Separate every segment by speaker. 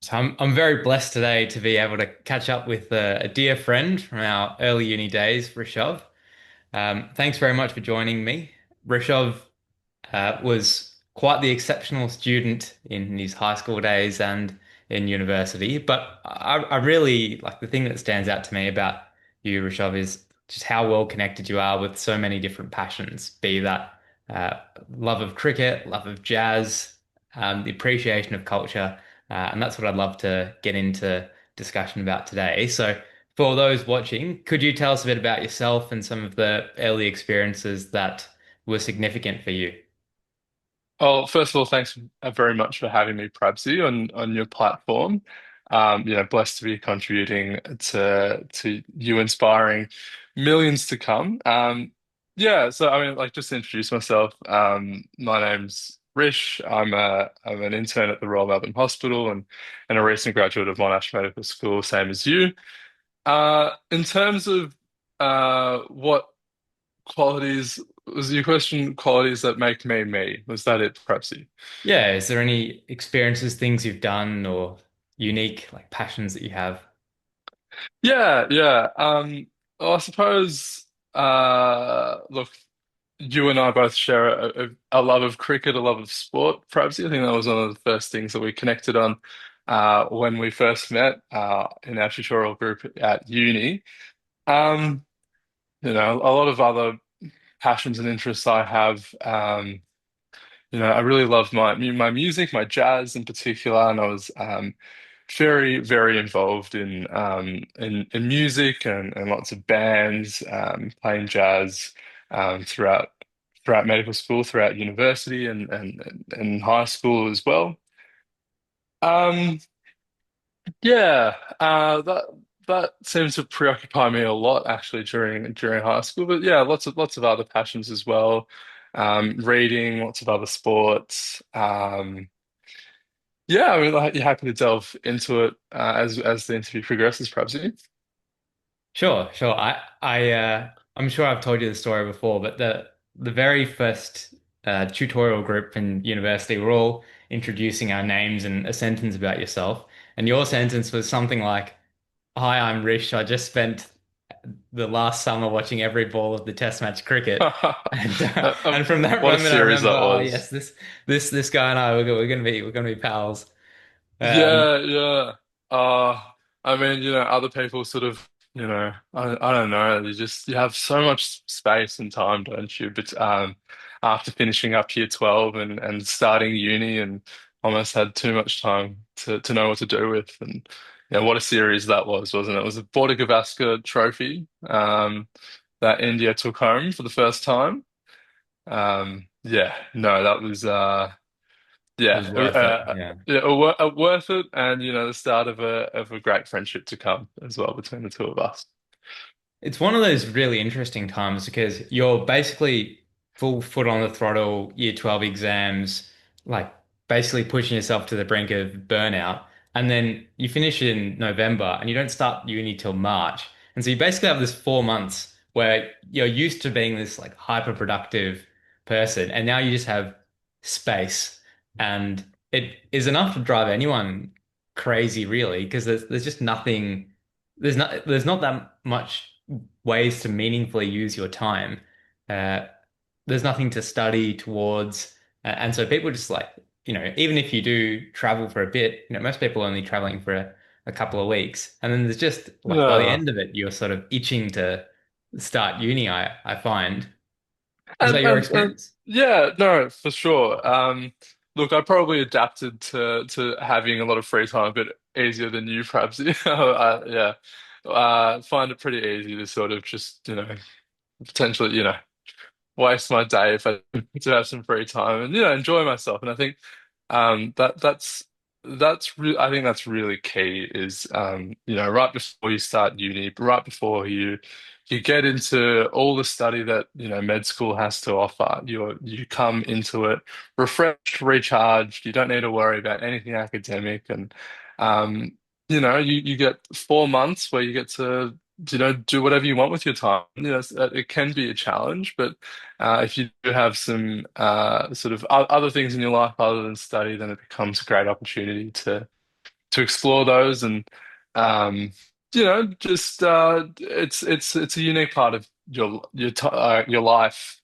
Speaker 1: So I'm very blessed today to be able to catch up with a dear friend from our early uni days, Rishov. Thanks very much for joining me. Rishov was quite the exceptional student in his high school days and in university, but I really like the thing that stands out to me about you, Rishov, is just how well connected you are with so many different passions, be that uh, love of cricket, love of jazz, the appreciation of culture. And that's what I'd love to get into discussion about today. So, for those watching, could you tell us a bit about yourself and some of the early experiences that were significant for you?
Speaker 2: Oh, first of all, thanks very much for having me, Prabsy, on your platform. Blessed to be contributing to you inspiring millions to come. So I mean, like, just to introduce myself, my name's Rish. I'm an intern at the Royal Melbourne Hospital and a recent graduate of Monash Medical School, same as you. In terms of what qualities was your question, qualities that make me me? Was that it, Prepsy?
Speaker 1: Yeah, is there any experiences, things you've done, or unique like passions that you have?
Speaker 2: Yeah, yeah. Well, I suppose look, you and I both share a love of cricket, a love of sport, Prepsy. I think that was one of the first things that we connected on when we first met in our tutorial group at uni. Um, a lot of other passions and interests I have. I really love my music, my jazz in particular, and I was very, very involved in music and lots of bands, playing jazz throughout medical school, throughout university, and high school as well. Um, yeah, that seems to preoccupy me a lot actually during high school. But yeah, lots of other passions as well. Reading, lots of other sports. Yeah, I mean, like, you're happy to delve into it as the interview progresses, perhaps. Yeah.
Speaker 1: Sure, sure. I'm sure I've told you the story before, but the very first tutorial group in university, we're all introducing our names and a sentence about yourself, and your sentence was something like, "Hi, I'm Rish. I just spent the last summer watching every ball of the Test match cricket." And from that
Speaker 2: What a
Speaker 1: moment, I
Speaker 2: series
Speaker 1: remember,
Speaker 2: that
Speaker 1: oh
Speaker 2: was.
Speaker 1: yes, this guy and I we're gonna be pals. Um,
Speaker 2: Yeah, yeah. I mean, other people sort of, I don't know. You have so much space and time, don't you? But after finishing up year 12 and starting uni and almost had too much time to know what to do with. And what a series that was, wasn't it? It was a Border Gavaskar trophy that India took home for the first time. Yeah, no, that was
Speaker 1: it
Speaker 2: yeah,
Speaker 1: was worth it. Yeah.
Speaker 2: worth it, and the start of a great friendship to come as well between the two of us.
Speaker 1: It's one of those really interesting times because you're basically full foot on the throttle, year 12 exams, like basically pushing yourself to the brink of burnout. And then you finish in November and you don't start uni till March. And so you basically have this 4 months where you're used to being this like hyper productive person. And now you just have space. And it is enough to drive anyone crazy, really, because there's just nothing, there's not that much ways to meaningfully use your time. Uh, there's nothing to study towards. And so people just like, even if you do travel for a bit, most people are only traveling for a couple of weeks. And then there's just like by the
Speaker 2: Yeah,
Speaker 1: end of it, you're sort of itching to start uni, I find. Is that
Speaker 2: and,
Speaker 1: your
Speaker 2: and and
Speaker 1: experience?
Speaker 2: yeah, no, for sure. Look, I probably adapted to having a lot of free time a bit easier than you, perhaps. Yeah, find it pretty easy to sort of just potentially waste my day if I to have some free time and enjoy myself. And I think that's really I think that's really key is right before you start uni, right before you get into all the study that med school has to offer. You come into it refreshed, recharged. You don't need to worry about anything academic, and you get 4 months where you get to do whatever you want with your time. It can be a challenge, but if you do have some other things in your life other than study, then it becomes a great opportunity to to explore those and um, just it's a unique part of your life.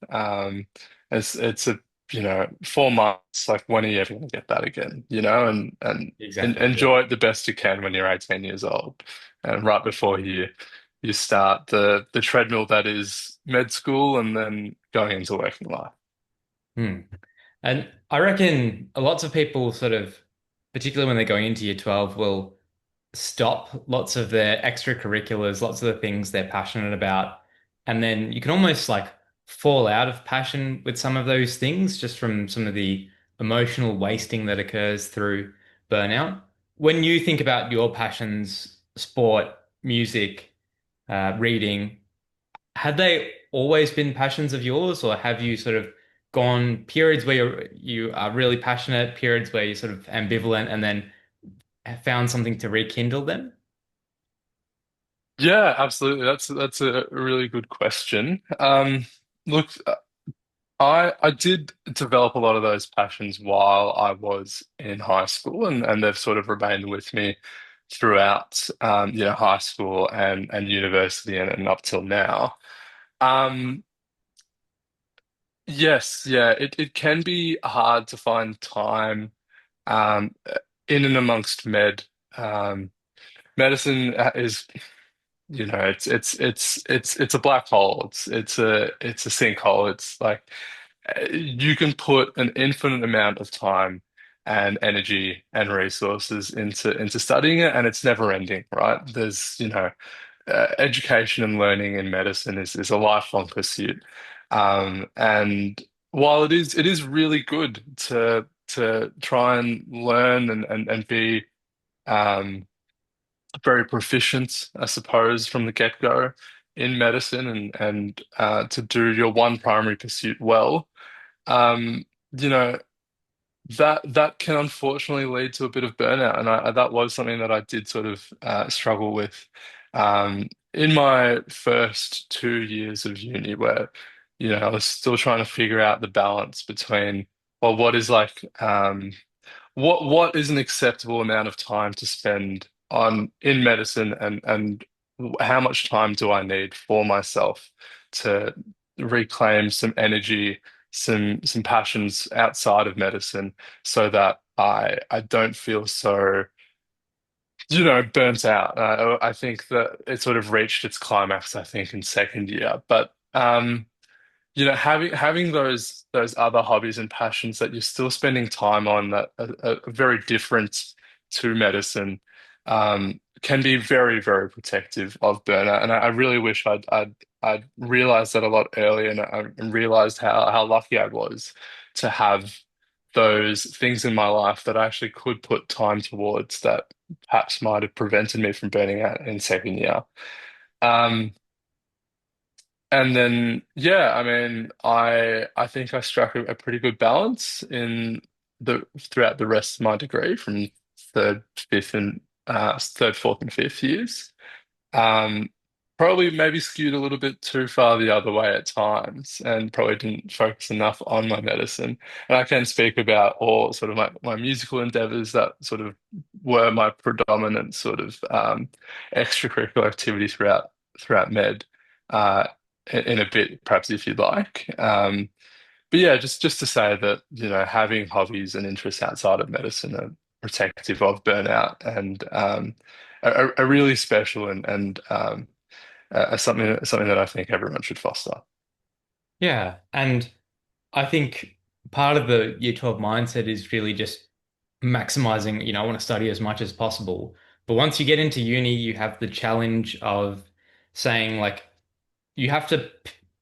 Speaker 2: It's a 4 months. Like when are you ever going to get that again? And
Speaker 1: Exactly. Yeah.
Speaker 2: enjoy it the best you can when you're 18 years old, and right before you start the treadmill that is med school and then going into working life.
Speaker 1: Hmm. And I reckon lots of people sort of, particularly when they're going into year 12, will stop lots of their extracurriculars, lots of the things they're passionate about. And then you can almost like fall out of passion with some of those things just from some of the emotional wasting that occurs through burnout. When you think about your passions, sport, music, reading, have they always been passions of yours, or have you sort of gone periods where you are really passionate, periods where you're sort of ambivalent, and then have found something to rekindle them?
Speaker 2: Yeah, absolutely. That's a really good question. Look, I did develop a lot of those passions while I was in high school, and they've sort of remained with me throughout, high school and university and up till now. Um, yes, yeah, it can be hard to find time um, in and amongst um, medicine is. It's a black hole. It's a sinkhole. It's like you can put an infinite amount of time and energy and resources into studying it, and it's never ending, right? Education and learning in medicine is a lifelong pursuit. And while it is really good to try and learn and be um very proficient, I suppose, from the get-go in medicine and to do your one primary pursuit well, um, you know, that can unfortunately lead to a bit of burnout. And that was something that I did sort of struggle with in my first 2 years of uni, where, I was still trying to figure out the balance between, well, what is an acceptable amount of time to spend on in medicine and how much time do I need for myself to reclaim some energy, some passions outside of medicine so that I don't feel so, burnt out. I think that it sort of reached its climax, I think, in second year. But having those other hobbies and passions that you're still spending time on that are very different to medicine can be very, very protective of burnout. And I really wish I'd realized that a lot earlier, and realized how lucky I was to have those things in my life that I actually could put time towards that perhaps might have prevented me from burning out in second year. Um, and then, yeah, I mean, I think I struck a pretty good balance in the throughout the rest of my degree from third, fifth, and third, fourth, and fifth years. Um, Probably maybe skewed a little bit too far the other way at times, and probably didn't focus enough on my medicine. And I can speak about all sort of my musical endeavors that sort of were my predominant sort of extracurricular activity throughout med. Uh, in a bit, perhaps if you'd like. But yeah, just to say that, having hobbies and interests outside of medicine are protective of burnout and are really special and are something that I think everyone should foster.
Speaker 1: Yeah. And I think part of the year 12 mindset is really just maximizing, I want to study as much as possible. But once you get into uni, you have the challenge of saying, like, you have to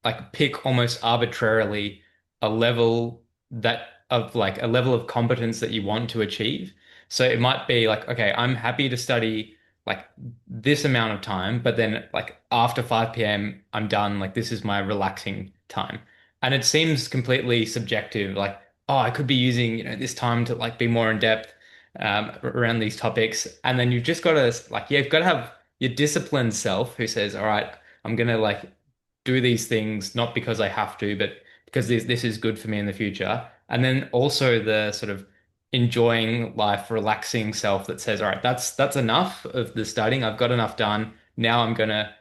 Speaker 1: like pick almost arbitrarily a level that of like a level of competence that you want to achieve. So it might be like, okay, I'm happy to study like this amount of time, but then like after 5 p.m. I'm done. Like this is my relaxing time. And it seems completely subjective, like, oh, I could be using, this time to like be more in depth around these topics. And then you've just got to like, yeah, you've got to have your disciplined self who says, all right, I'm gonna like do these things not because I have to, but because this is good for me in the future. And then also the sort of enjoying life, relaxing self that says, all right, that's enough of the studying. I've got enough done. Now I'm gonna,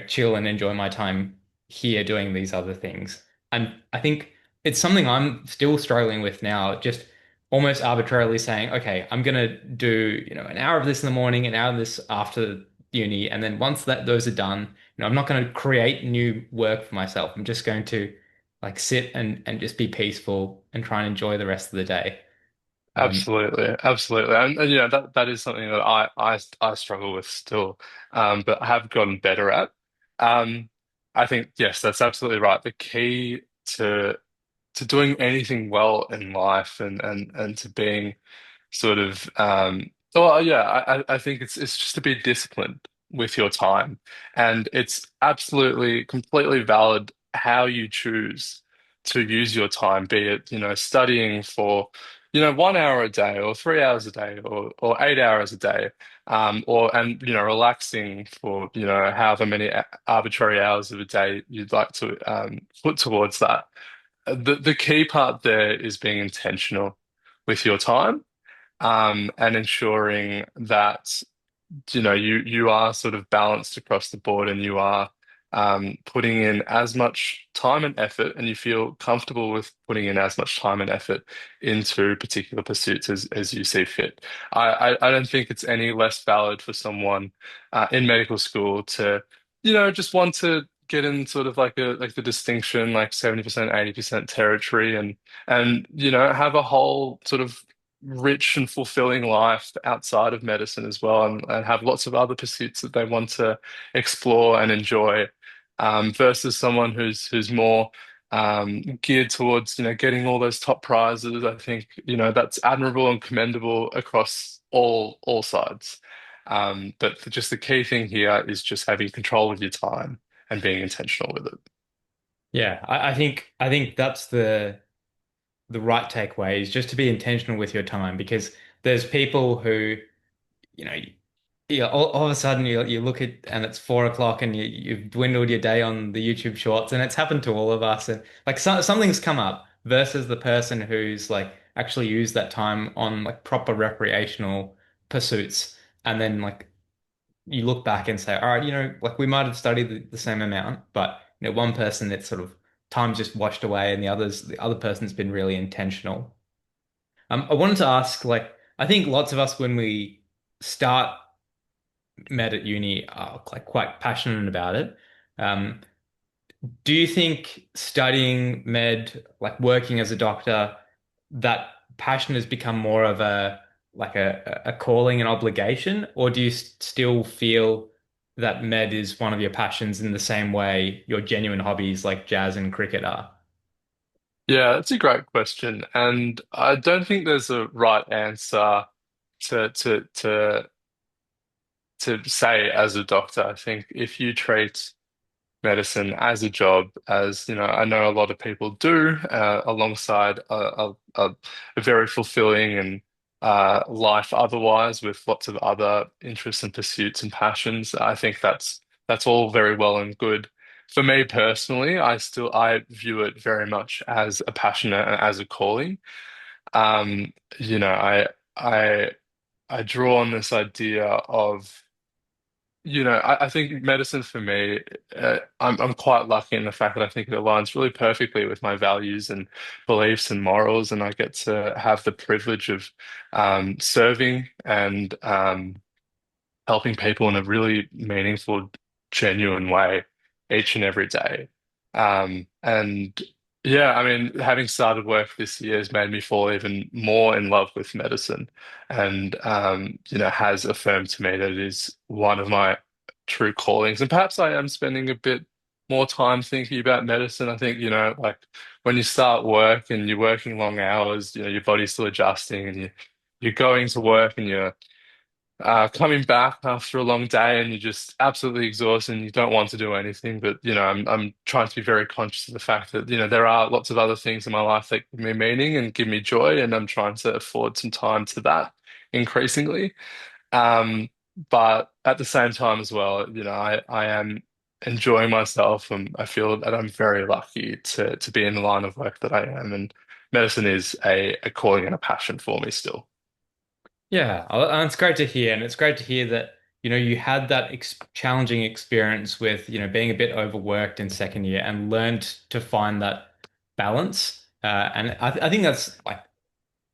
Speaker 1: chill and enjoy my time here doing these other things. And I think it's something I'm still struggling with now, just almost arbitrarily saying, okay, I'm gonna do, an hour of this in the morning, an hour of this after uni, and then once that those are done, I'm not going to create new work for myself. I'm just going to like sit and just be peaceful and try and enjoy the rest of the day. Um,
Speaker 2: Absolutely, absolutely, and you know that is something that I struggle with still, but I have gotten better at. Um, I think yes, that's absolutely right. The key to to doing anything well in life and to being sort of well yeah I think it's just to be disciplined with your time, and it's absolutely completely valid how you choose to use your time, be it studying for 1 hour a day or 3 hours a day or 8 hours a day, or and relaxing for however many arbitrary hours of a day you'd like to put towards that. The key part there is being intentional with your time, and ensuring that you are sort of balanced across the board, and you are putting in as much time and effort, and you feel comfortable with putting in as much time and effort into particular pursuits as you see fit. I don't think it's any less valid for someone in medical school to just want to get in sort of like the distinction, like 70%, 80% territory, and have a whole sort of rich and fulfilling life outside of medicine as well, and have lots of other pursuits that they want to explore and enjoy, versus someone who's more geared towards getting all those top prizes. I think that's admirable and commendable across all sides. But just the key thing here is just having control of your time and being intentional with it.
Speaker 1: yeah, I think that's the right takeaway is just to be intentional with your time because there's people who, you know, all of a sudden you look at and it's 4 o'clock and you've dwindled your day on the YouTube shorts and it's happened to all of us and like something's come up versus the person who's like actually used that time on like proper recreational pursuits and then like you look back and say, all right, like we might have studied the same amount, but one person it's sort of time's just washed away and the other person's been really intentional. I wanted to ask, like, I think lots of us when we start med at uni are like quite passionate about it. Um, do you think studying med, like working as a doctor, that passion has become more of a like a calling and obligation, or do you still feel that med is one of your passions in the same way your genuine hobbies like jazz and cricket are?
Speaker 2: Yeah, that's a great question, and I don't think there's a right answer to to to to say as a doctor. I think if you treat medicine as a job, as I know a lot of people do, alongside a very fulfilling and life otherwise with lots of other interests and pursuits and passions. I think that's all very well and good. For me personally, I view it very much as a passion and as a calling. Um, you know, I I draw on this idea of I think medicine for me, I'm quite lucky in the fact that I think it aligns really perfectly with my values and beliefs and morals, and I get to have the privilege of serving and helping people in a really meaningful, genuine way each and every day. And yeah, I mean, having started work this year has made me fall even more in love with medicine, and has affirmed to me that it is one of my true callings. And perhaps I am spending a bit more time thinking about medicine. I think, like when you start work and you're working long hours, your body's still adjusting, and you're going to work and you're coming back after a long day and you're just absolutely exhausted and you don't want to do anything. But I'm trying to be very conscious of the fact that there are lots of other things in my life that give me meaning and give me joy, and I'm trying to afford some time to that increasingly. Um, but at the same time as well, I am enjoying myself, and I feel that I'm very lucky to be in the line of work that I am, and medicine is a calling and a passion for me still.
Speaker 1: Yeah, and it's great to hear, and it's great to hear that you had that ex challenging experience with being a bit overworked in second year and learned to find that balance. And I think that's like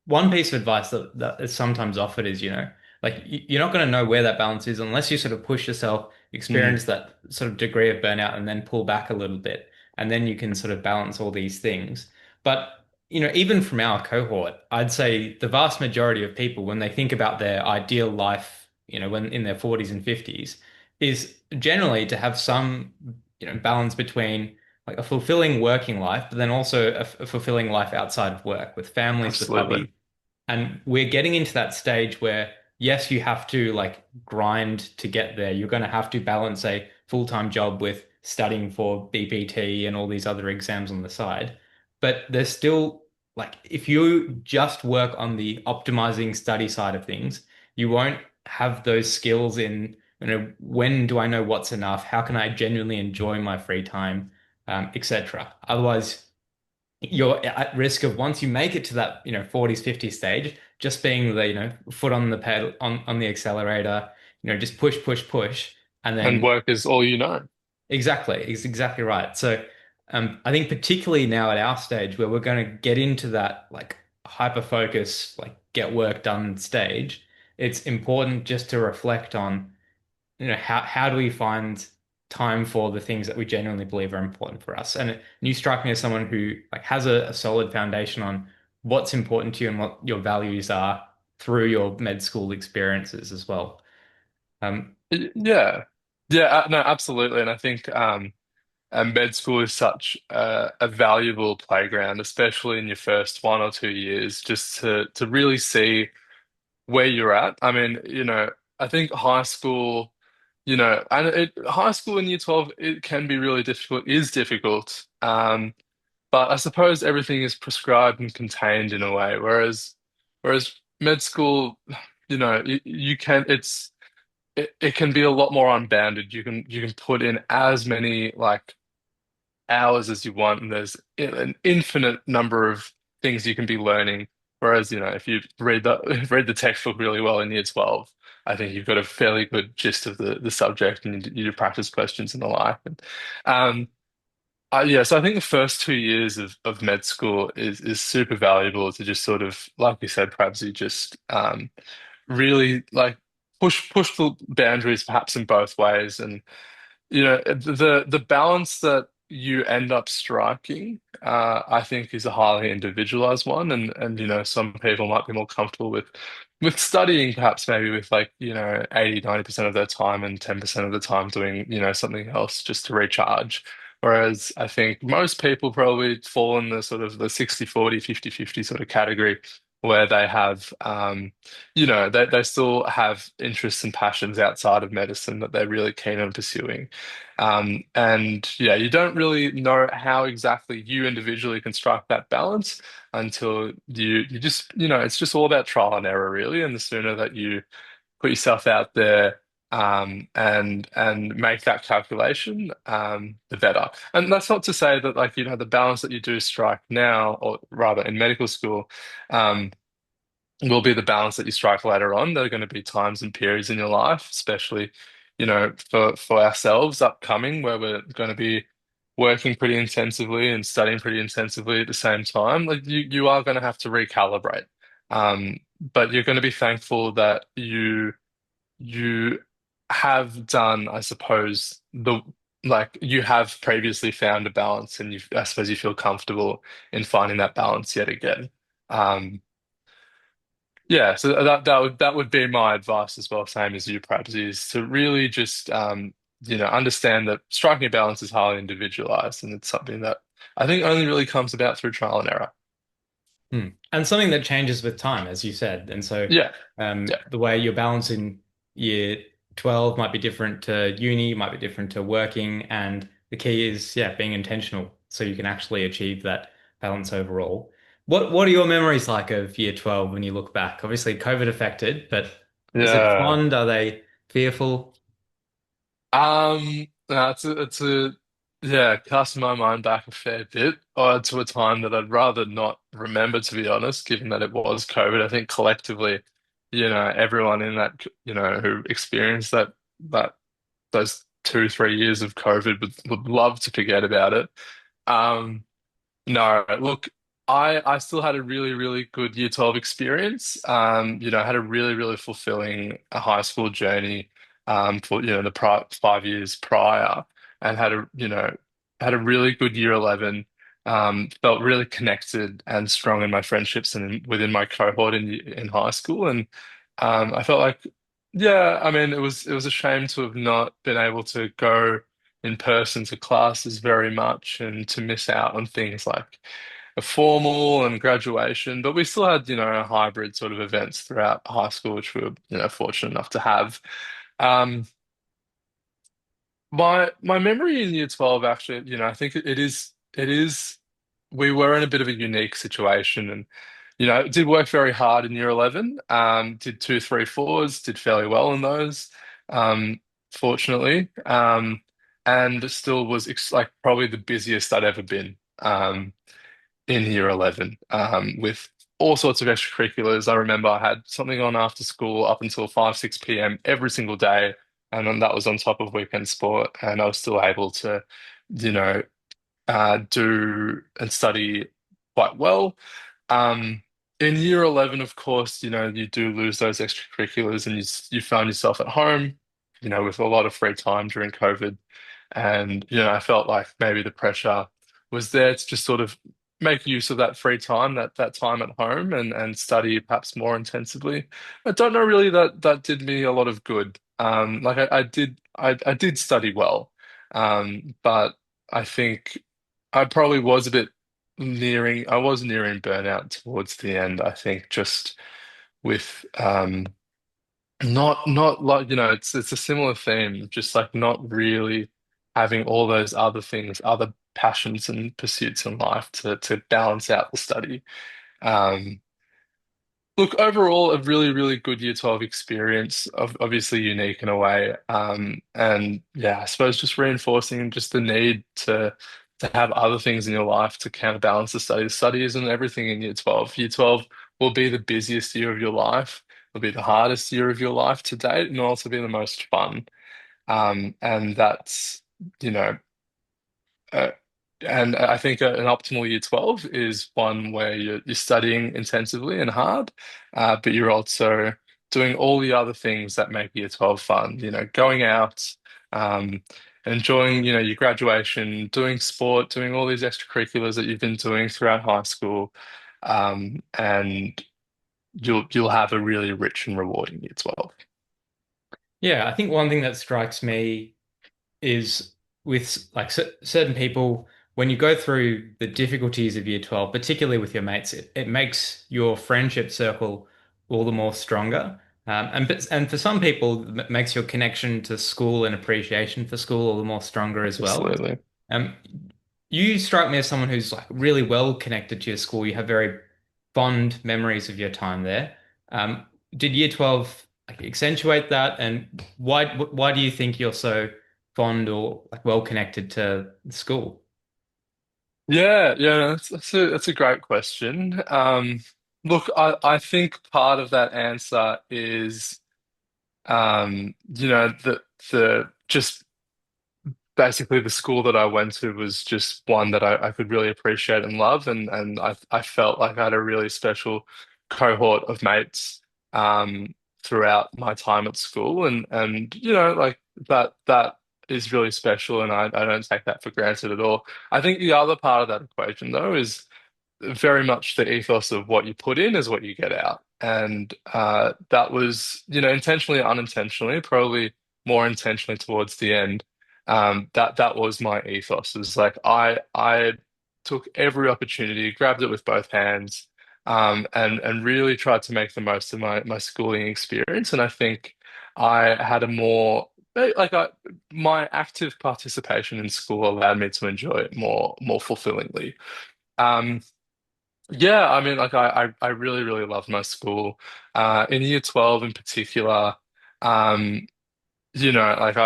Speaker 1: one piece of advice that is sometimes offered is, like you're not going to know where that balance is unless you sort of push yourself,
Speaker 2: Mm,
Speaker 1: experience that sort of degree of burnout, and then pull back a little bit, and then you can sort of balance all these things. But even from our cohort, I'd say the vast majority of people, when they think about their ideal life, when in their 40s and 50s, is generally to have some, balance between like a fulfilling working life, but then also a fulfilling life outside of work with families, with hobbies.
Speaker 2: absolutely.
Speaker 1: And we're getting into that stage where, yes, you have to like grind to get there. You're going to have to balance a full-time job with studying for BPT and all these other exams on the side. But there's still like, if you just work on the optimizing study side of things, you won't have those skills in, when do I know what's enough? How can I genuinely enjoy my free time, etc. Otherwise, you're at risk of once you make it to that, 40s, 50s stage, just being the, foot on the pedal on the accelerator, just push, push, push. And
Speaker 2: And
Speaker 1: then
Speaker 2: work is all you know.
Speaker 1: exactly, it's exactly right. So I think particularly now at our stage where we're going to get into that like hyper focus, like get work done stage, it's important just to reflect on how do we find time for the things that we genuinely believe are important for us? And you strike me as someone who like has a solid foundation on what's important to you and what your values are through your med school experiences as well. Um,
Speaker 2: Yeah. Yeah, no, absolutely. And I think and med school is such a valuable playground, especially in your first 1 or 2 years, just to really see where you're at. I mean, I think high school, and high school in year 12, it can be really difficult, is difficult. But I suppose everything is prescribed and contained in a way, whereas med school, you can, it can be a lot more unbounded. You can put in as many like hours as you want, and there's an infinite number of things you can be learning. Whereas, if you read the textbook really well in year 12, I think you've got a fairly good gist of the subject, and you do practice questions and the like. And um, yeah, so I think the first 2 years of med school is super valuable to just sort of, like you said, perhaps you just really like push the boundaries perhaps in both ways. And the balance that you end up striking, I think, is a highly individualized one, and some people might be more comfortable with studying, perhaps maybe with like 80-90% of their time and 10% of the time doing something else just to recharge. Whereas I think most people probably fall in the sort of the 60-40, 50-50 sort of category where they have they still have interests and passions outside of medicine that they're really keen on pursuing. And yeah, you don't really know how exactly you individually can strike that balance until you just, it's just all about trial and error, really. And the sooner that you put yourself out there, and make that calculation, the better. And that's not to say that like, the balance that you do strike now, or rather in medical school, um, will be the balance that you strike later on. There are going to be times and periods in your life, especially, for ourselves upcoming, where we're going to be working pretty intensively and studying pretty intensively at the same time. Like you are going to have to recalibrate. But you're going to be thankful that you have done, I suppose, you have previously found a balance, and I suppose you feel comfortable in finding that balance yet again. Um, yeah, so that would be my advice as well, same as you perhaps, is to really just understand that striking a balance is highly individualized, and it's something that I think only really comes about through trial and error.
Speaker 1: And something that changes with time, as you said. And so
Speaker 2: Yeah, yeah,
Speaker 1: the way you're balancing year 12 might be different to uni, might be different to working. And the key is, yeah, being intentional so you can actually achieve that balance overall. What are your memories like of year 12 when you look back? Obviously, COVID affected, but is it
Speaker 2: yeah.
Speaker 1: fond? Are they fearful?
Speaker 2: No, it's a Yeah, casting my mind back a fair bit, to a time that I'd rather not remember, to be honest, given that it was COVID. I think collectively, everyone in that, who experienced that those 2, 3 years of COVID would love to forget about it. Um, no, look, I still had a really, really good year 12 experience. I had a really, really fulfilling high school journey for the pri 5 years prior, and had a really good year 11. Felt really connected and strong in my friendships and within my cohort in high school. And I felt like, yeah, I mean, it was a shame to have not been able to go in person to classes very much and to miss out on things like a formal and graduation. But we still had, hybrid sort of events throughout high school, which we were, fortunate enough to have. Um, my memory in year 12 actually, I think it is we were in a bit of a unique situation, and did work very hard in year 11. Did two, three, fours, did fairly well in those. Um, fortunately. And still was like probably the busiest I'd ever been. In year 11, with all sorts of extracurriculars. I remember I had something on after school up until 5, 6 p.m. every single day. And then that was on top of weekend sport. And I was still able to, you know, do and study quite well. Um, in year 11, of course, you do lose those extracurriculars, and you found yourself at home, with a lot of free time during COVID. And, I felt like maybe the pressure was there to just sort of make use of that free time, that time at home, and study perhaps more intensively. I don't know really that did me a lot of good. Like I did study well. But I think I probably was a bit I was nearing burnout towards the end, I think, just with not like, it's a similar theme, just like not really having all those other things, other passions and pursuits in life to balance out the study. Um, Look, overall, a really, really good year 12 experience, obviously unique in a way. And yeah, I suppose just reinforcing just the need to have other things in your life to counterbalance the study. The study isn't everything in year 12. Year 12 will be the busiest year of your life, will be the hardest year of your life to date, and will also be the most fun. And that's, you know, uh, and I think an optimal year 12 is one where you're studying intensively and hard, but you're also doing all the other things that make year 12 fun, going out, um, enjoying, your graduation, doing sport, doing all these extracurriculars that you've been doing throughout high school. And you'll have a really rich and rewarding year 12.
Speaker 1: Yeah, I think one thing that strikes me is with like certain people, when you go through the difficulties of year 12, particularly with your mates, it makes your friendship circle all the more stronger. And for some people, it makes your connection to school and appreciation for school all the more stronger as well.
Speaker 2: Absolutely.
Speaker 1: Um, you strike me as someone who's like really well connected to your school. You have very fond memories of your time there. Did year 12 like accentuate that? And why do you think you're so fond or like well connected to school?
Speaker 2: Yeah, yeah, that's a great question. Look, I think part of that answer is the just basically the school that I went to was just one that I could really appreciate and love, and I felt like I had a really special cohort of mates throughout my time at school, and like that is really special, and I don't take that for granted at all. I think the other part of that equation though is very much the ethos of what you put in is what you get out. And that was, intentionally or unintentionally, probably more intentionally towards the end. That was my ethos. It was like I took every opportunity, grabbed it with both hands, and really tried to make the most of my schooling experience. And I think I had a more like my active participation in school allowed me to enjoy it more fulfillingly. Um, yeah, I mean, like I really, really loved my school. In year 12 in particular, um, like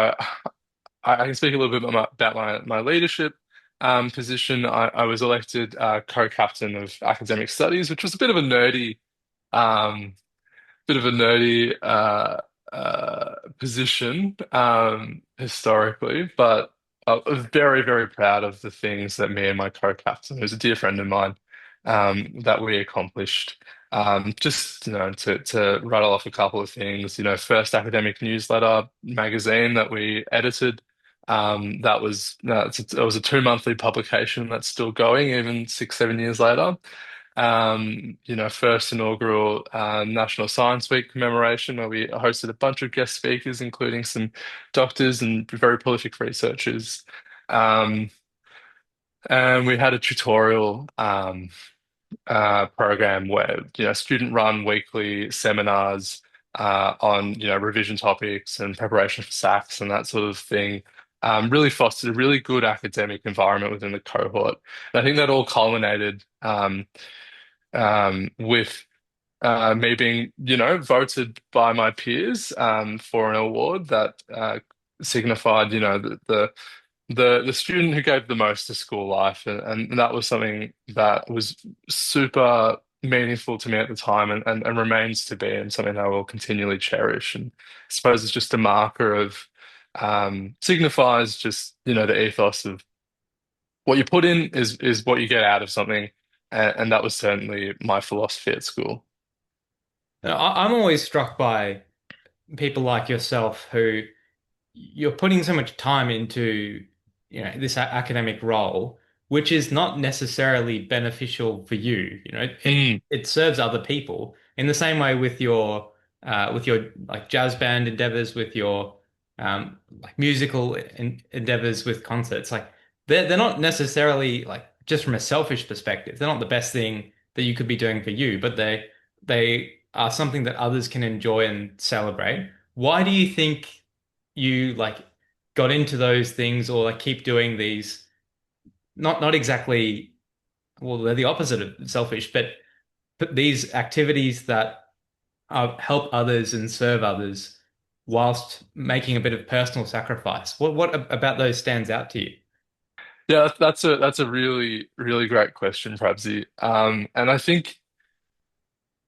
Speaker 2: I can speak a little bit about my leadership position. I was elected co-captain of academic studies, which was um, bit of a nerdy position historically, but I was very, very proud of the things that me and my co-captain, who's a dear friend of mine, that we accomplished. Just to rattle off a couple of things, first academic newsletter magazine that we edited. That was it was a two-monthly publication that's still going even 6, 7 years later. First inaugural National Science Week commemoration where we hosted a bunch of guest speakers, including some doctors and very prolific researchers. Um, and we had a tutorial program where, student run weekly seminars on, revision topics and preparation for SACs and that sort of thing. Really fostered a really good academic environment within the cohort. And I think that all culminated with me being, voted by my peers for an award that signified, the student who gave the most to school life, and that was something that was super meaningful to me at the time, and remains to be, and something I will continually cherish. And I suppose it's just a marker of signifies just, the ethos of what you put in is what you get out of something, and that was certainly my philosophy at school.
Speaker 1: I'm always struck by people like yourself who you're putting so much time into, this academic role, which is not necessarily beneficial for you.
Speaker 2: Mm,
Speaker 1: It serves other people in the same way with your like jazz band endeavors, with your like musical endeavors with concerts. Like they're not necessarily like just from a selfish perspective, they're not the best thing that you could be doing for you, but they are something that others can enjoy and celebrate. Why do you think you like got into those things or like keep doing these not exactly well they're the opposite of selfish but these activities that help others and serve others whilst making a bit of personal sacrifice. What about those stands out to you?
Speaker 2: yeah, that's a really, really great question, Prabzi. And I think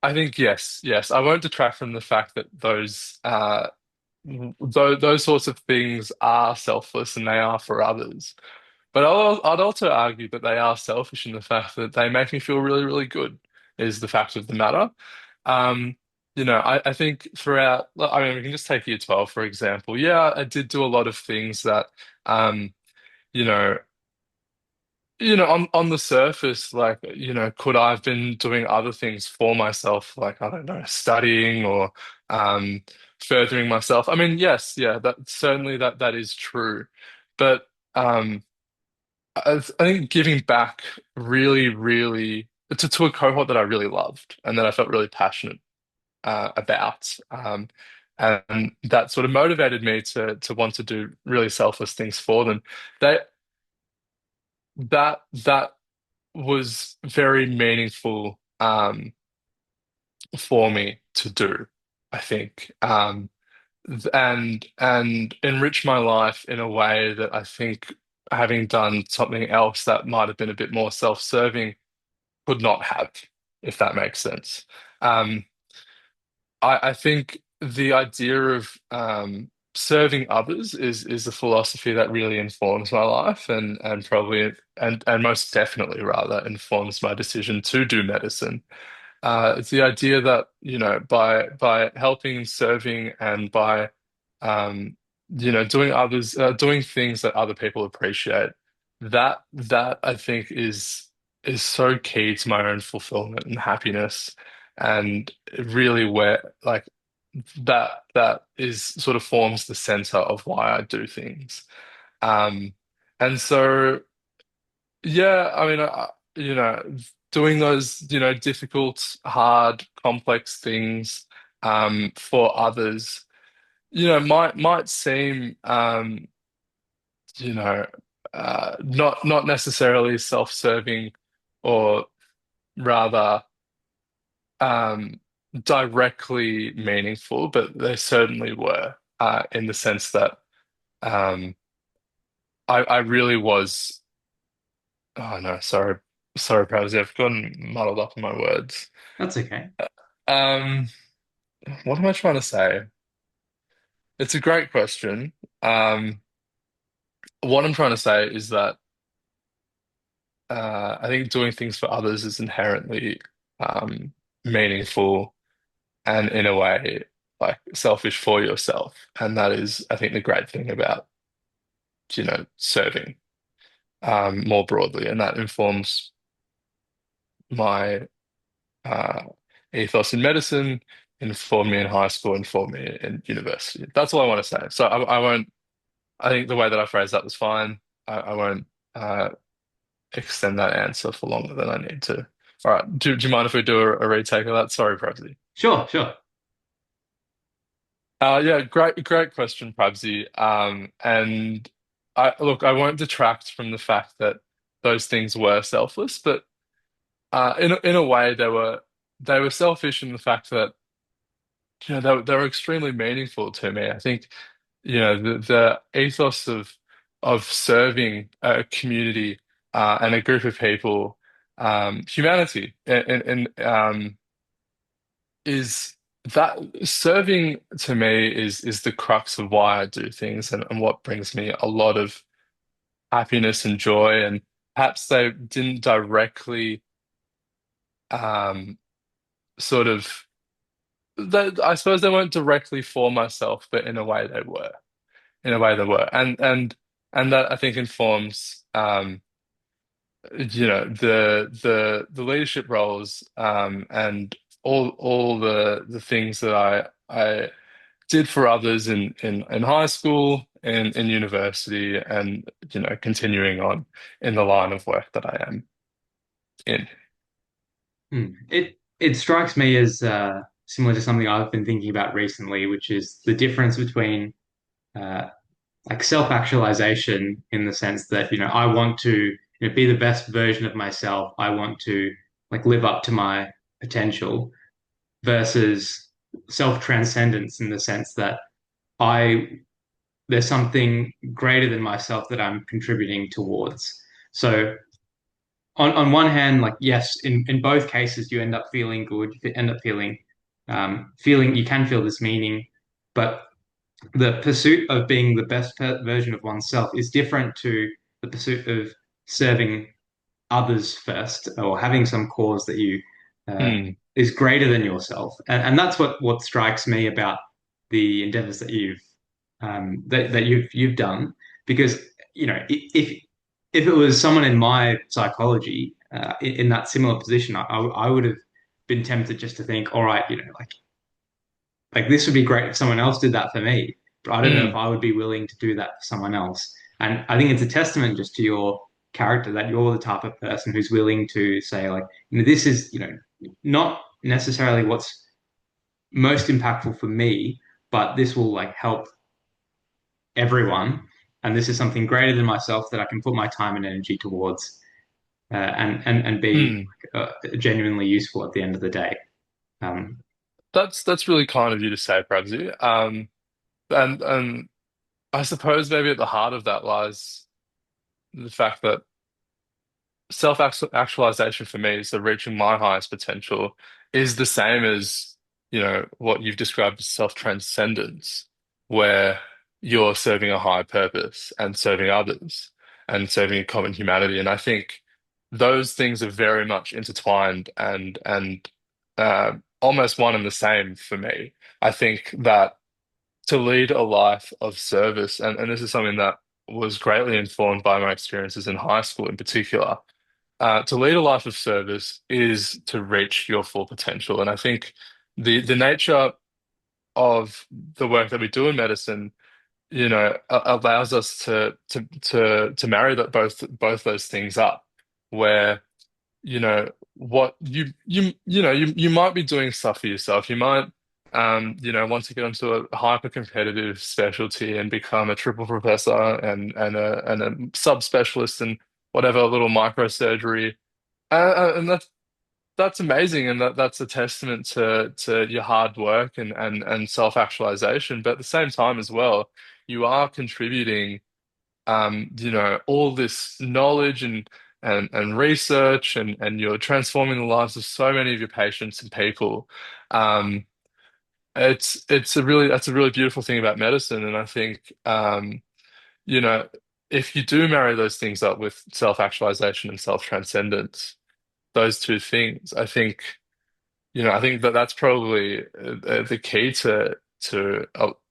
Speaker 2: yes, I won't detract from the fact that those sorts of things are selfless and they are for others. But I'd also argue that they are selfish in the fact that they make me feel really, really good, is the fact of the matter. Um, I think throughout, I mean, we can just take year 12, for example. Yeah, I did do a lot of things that, you know, on the surface, like, could I have been doing other things for myself, like, I don't know, studying or um, furthering myself? I mean, yes, yeah, that certainly that is true. But um, I think giving back really, really to a cohort that I really loved and that I felt really passionate about, and that sort of motivated me to want to do really selfless things for them. That that was very meaningful for me to do, I think, and enrich my life in a way that I think having done something else that might have been a bit more self-serving could not have, if that makes sense. Um, I think the idea of serving others is a philosophy that really informs my life, and probably and most definitely rather informs my decision to do medicine. It's the idea that, by helping, serving, and by doing things that other people appreciate, that I think is so key to my own fulfillment and happiness, and really where like that is sort of forms the center of why I do things. Um, and so. Yeah, I mean, doing those, difficult, hard, complex things for others, might seem, you know, not necessarily self-serving, or rather um, directly meaningful, but they certainly were in the sense that. Um, I really was. Oh no, sorry, Proudsy. I've gotten muddled up in my words.
Speaker 1: That's okay.
Speaker 2: Um, what am I trying to say? It's a great question. Um, what I'm trying to say is that I think doing things for others is inherently meaningful and in a way like selfish for yourself. And that is, I think, the great thing about, serving more broadly. And that informs my uh, ethos in medicine, informed me in high school, informed me in university. That's all I want to say. So I won't, I think the way that I phrased that was fine. I won't uh, extend that answer for longer than I need to. All right. Do you mind if we do a retake of that? Sorry, Prabsy.
Speaker 1: Sure, sure.
Speaker 2: Yeah, great question, Prabsy. And I won't detract from the fact that those things were selfless, but in a way, they were selfish in the fact that they were extremely meaningful to me. I think the ethos of serving a community and a group of people, humanity, and is that serving to me is the crux of why I do things and what brings me a lot of happiness and joy. And perhaps they didn't directly um, sort of I suppose they weren't directly for myself, but in a way they were. In a way they were. And that I think informs the leadership roles and all the things that I did for others in high school and in university and continuing on in the line of work that I am in.
Speaker 1: It strikes me as similar to something I've been thinking about recently, which is the difference between uh, like self-actualization in the sense that, I want to, be the best version of myself. I want to like live up to my potential versus self-transcendence in the sense that I there's something greater than myself that I'm contributing towards. So on one hand, like yes, in both cases, you end up feeling good. You end up feeling you can feel this meaning, but the pursuit of being the best version of oneself is different to the pursuit of serving others first or having some cause that you uh,
Speaker 2: Hmm.
Speaker 1: is greater than yourself. And that's what strikes me about the endeavors that you've done. Because if it was someone in my psychology in that similar position, I would have been tempted just to think, all right, like this would be great if someone else did that for me, but I don't know if
Speaker 2: Hmm.
Speaker 1: I would be willing to do that for someone else. And I think it's a testament just to your character that you're the type of person who's willing to say, like, this is, not necessarily what's most impactful for me, but this will like help everyone. And this is something greater than myself that I can put my time and energy towards, and be
Speaker 2: Hmm.
Speaker 1: genuinely useful at the end of the day. Um,
Speaker 2: That's really kind of you to say, Prabsy. And I suppose maybe at the heart of that lies the fact that self-actualization for me, so reaching my highest potential, is the same as, what you've described as self-transcendence, where you're serving a higher purpose and serving others and serving a common humanity. And I think those things are very much intertwined and almost one and the same for me. I think that to lead a life of service, and this is something that was greatly informed by my experiences in high school in particular. To lead a life of service is to reach your full potential. And I think the nature of the work that we do in medicine, allows us to marry that both those things up, where what you might be doing stuff for yourself. You might want to get into a hyper competitive specialty and become a triple professor and a subspecialist in whatever little microsurgery. And that's amazing, and that's a testament to your hard work and self-actualization. But at the same time as well, you are contributing all this knowledge and research and you're transforming the lives of so many of your patients and people. Um, that's a really beautiful thing about medicine, and I think you know, if you do marry those things up with self-actualization and self-transcendence, those two things, I think that that's probably the key to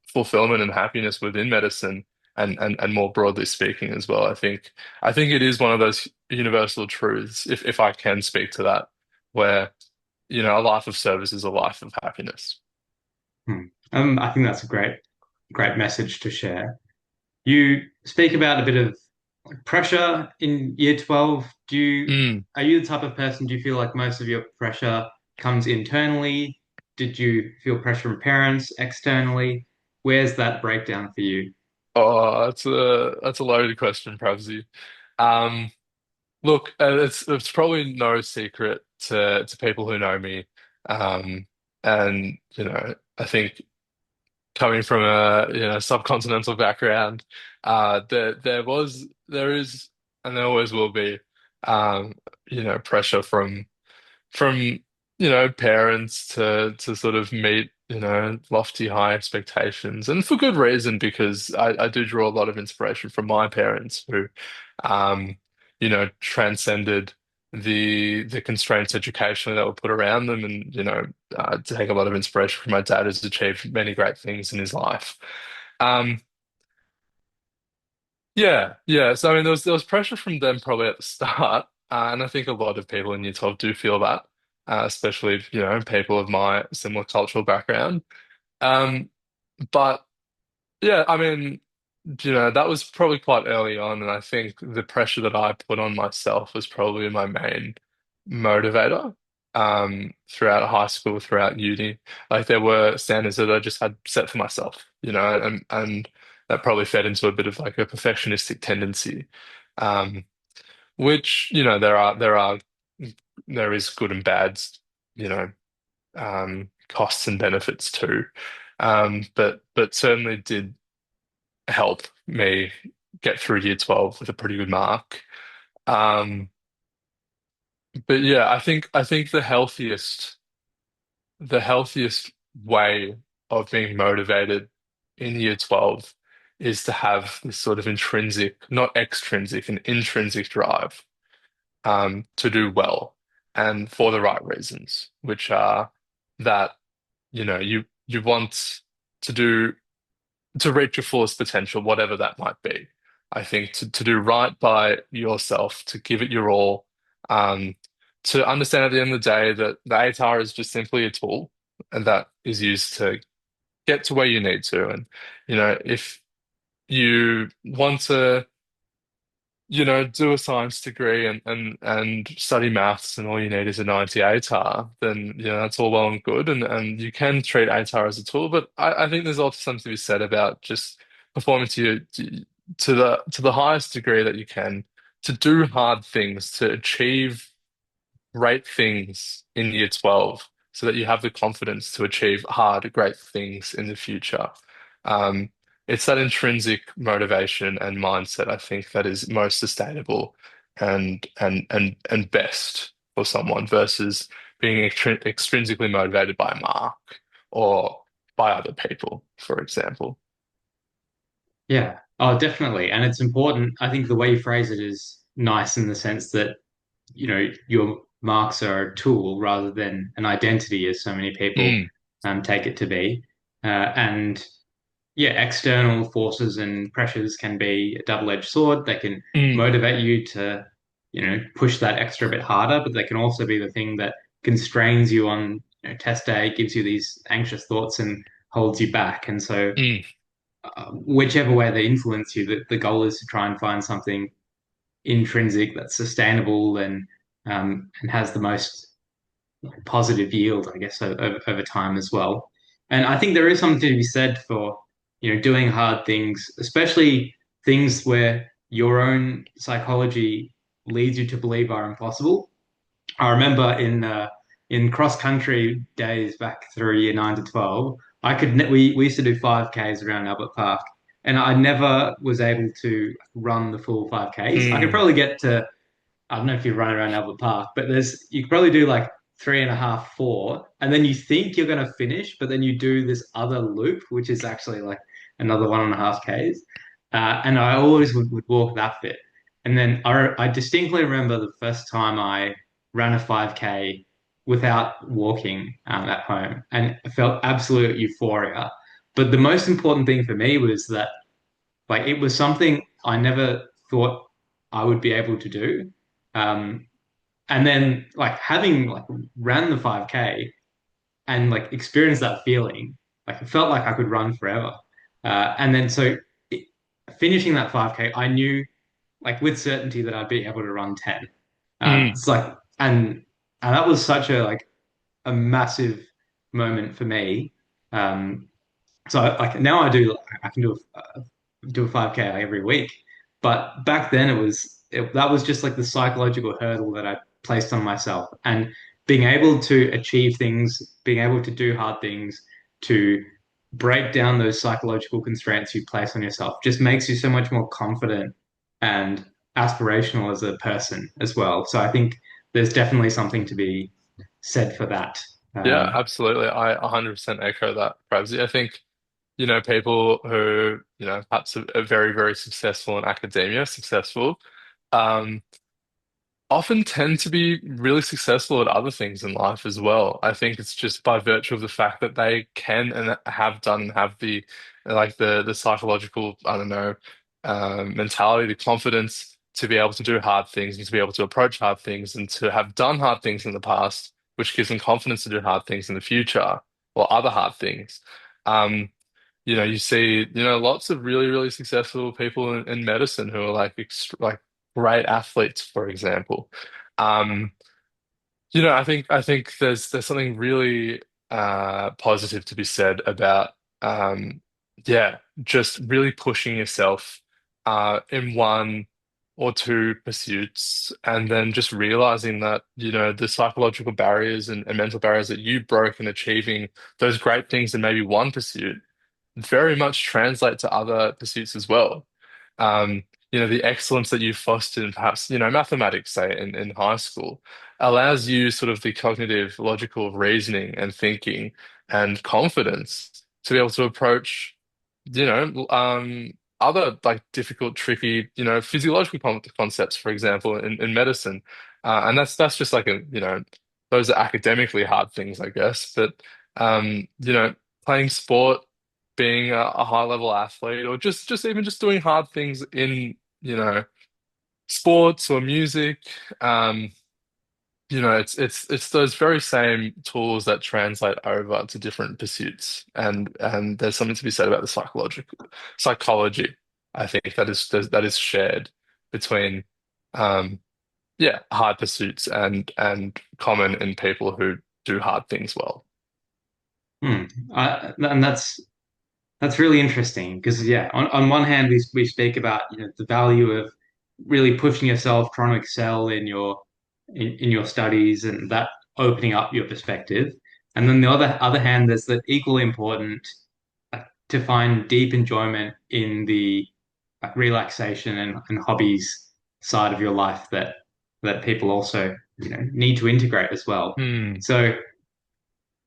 Speaker 2: fulfillment and happiness within medicine and more broadly speaking as well. I think it is one of those universal truths, if I can speak to that, where, a life of service is a life of happiness.
Speaker 1: Hmm. I think that's a great message to share. You speak about a bit of pressure in year 12.
Speaker 2: Mm.
Speaker 1: Are you the type of person, do you feel like most of your pressure comes internally? Did you feel pressure from parents, externally? Where's that breakdown for you?
Speaker 2: Oh, that's a loaded question, Pravsi. Um, Look, it's probably no secret to people who know me, um, and I think coming from a subcontinental background, there is, and there always will be, um, pressure from parents to sort of meet lofty high expectations, and for good reason, because I do draw a lot of inspiration from my parents who um transcended the constraints educationally that were put around them, and to take a lot of inspiration from my dad, who's achieved many great things in his life. um yeah. So I mean, there was pressure from them probably at the start, and I think a lot of people in Year 12 do feel that, especially people of my similar cultural background. Um, but yeah, I mean, that was probably quite early on, and I think the pressure that I put on myself was probably my main motivator. Throughout high school, throughout uni, like there were standards that I just had set for myself, and that probably fed into a bit of like a perfectionistic tendency, um, which there is good and bad, you know, costs and benefits too, but certainly did help me get through year 12 with a pretty good mark. Um, but yeah, I think the healthiest way of being motivated in year 12 is to have this sort of intrinsic, not extrinsic, an intrinsic drive to do well and for the right reasons, which are that you want to do to reach your fullest potential, whatever that might be. I think to do right by yourself, to give it your all, um, to understand at the end of the day that the ATAR is just simply a tool and that is used to get to where you need to. And, if you want to do a science degree and study maths and all you need is a 90 ATAR, then that's all well and good, and you can treat ATAR as a tool, but I think there's also something to be said about just performing to the highest degree that you can, to do hard things, to achieve great things in year 12 so that you have the confidence to achieve hard, great things in the future. Um, it's that intrinsic motivation and mindset, I think, that is most sustainable and best for someone versus being extrinsically motivated by a mark or by other people, for example.
Speaker 1: Yeah. Oh, definitely. And it's important. I think the way you phrase it is nice in the sense that, your marks are a tool rather than an identity, as so many people
Speaker 2: Mm,
Speaker 1: take it to be. And yeah, external forces and pressures can be a double-edged sword. They can
Speaker 2: mm,
Speaker 1: motivate you to, push that extra bit harder, but they can also be the thing that constrains you on, test day, gives you these anxious thoughts and holds you back. And so,
Speaker 2: mm,
Speaker 1: whichever way they influence you, the goal is to try and find something intrinsic that's sustainable and has the most positive yield, I guess, over time as well. And I think there is something to be said for, doing hard things, especially things where your own psychology leads you to believe are impossible. I remember in cross country days back through year 9 to 12, we used to do 5Ks around Albert Park, and I never was able to run the full 5Ks. I could
Speaker 2: Mm,
Speaker 1: probably get to, I don't know if you run around Albert Park, but you could probably do like three and a half, four, and then you think you're going to finish, but then you do this other loop, which is actually like another 1.5 Ks. And I always would walk that bit. And then I distinctly remember the first time I ran a 5K without walking at home, and I felt absolute euphoria. But the most important thing for me was that like it was something I never thought I would be able to do. Um, and then like having like ran the 5K and like experienced that feeling, like it felt like I could run forever. And then it, finishing that 5K, I knew like with certainty that I'd be able to run 10.
Speaker 2: mm,
Speaker 1: It's like and that was such a massive moment for me. Um, so like now I can do a 5K every week. But back then that was just like the psychological hurdle that I placed on myself. And being able to achieve things, being able to do hard things, to break down those psychological constraints you place on yourself just makes you so much more confident and aspirational as a person as well. So I think there's definitely something to be said for that.
Speaker 2: yeah,
Speaker 1: Um,
Speaker 2: absolutely. I 100% echo that, Pravsi. I think, people who, perhaps are very, very successful in academia, successful, um, often tend to be really successful at other things in life as well. I think it's just by virtue of the fact that they can and have done and have the psychological, I don't know, mentality, the confidence to be able to do hard things and to be able to approach hard things and to have done hard things in the past, which gives them confidence to do hard things in the future or other hard things. Um, you see, lots of really, really successful people in medicine who are like great athletes, for example. Um, I think there's something really positive to be said about yeah, just really pushing yourself in one or two pursuits and then just realizing that, the psychological barriers and mental barriers that you broke in achieving those great things in maybe one pursuit very much translate to other pursuits as well. Um, the excellence that you fostered in perhaps, mathematics, say, in high school, allows you sort of the cognitive, logical reasoning and thinking and confidence to be able to approach, other like difficult, tricky, physiological concepts, for example, in medicine. And that's just like those are academically hard things, I guess. But playing sport, being a high level athlete, or just even just doing hard things in, sports or music. Um, it's those very same tools that translate over to different pursuits, and there's something to be said about the psychology. I think that is shared between, um, yeah, hard pursuits and common in people who do hard things well.
Speaker 1: hmm. And that's really interesting because yeah, on one hand we speak about the value of really pushing yourself, trying to excel in in your studies and that opening up your perspective. And then the other hand, there's the equally important to find deep enjoyment in the relaxation and hobbies side of your life that people also need to integrate as well.
Speaker 2: Hmm.
Speaker 1: So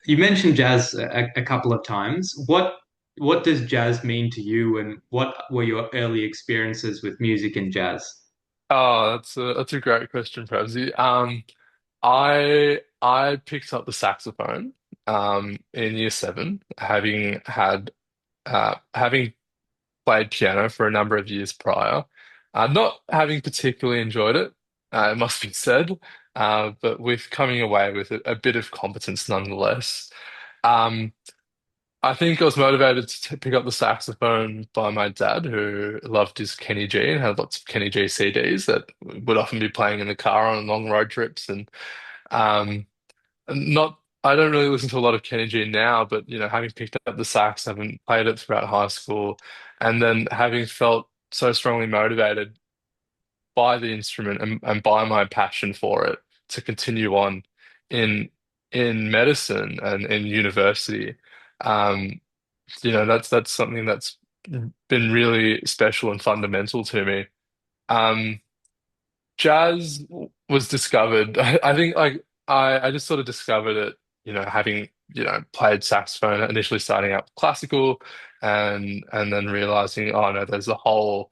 Speaker 1: you mentioned jazz a couple of times. What does jazz mean to you, and what were your early experiences with music and jazz?
Speaker 2: Oh, that's a great question, Pravsi. I picked up the saxophone in year seven, having played piano for a number of years prior, not having particularly enjoyed it, it must be said, but with coming away with a bit of competence nonetheless. Um, I think I was motivated to pick up the saxophone by my dad, who loved his Kenny G and had lots of Kenny G CDs that would often be playing in the car on long road trips. Um, not, I don't really listen to a lot of Kenny G now, but having picked up the sax, having played it throughout high school, and then having felt so strongly motivated by the instrument and by my passion for it to continue on in in medicine and in university. Um, that's something that's been really special and fundamental to me. Um, Jazz was discovered. I think like I just sort of discovered it, having, played saxophone, initially starting out classical and then realizing, oh no, there's a whole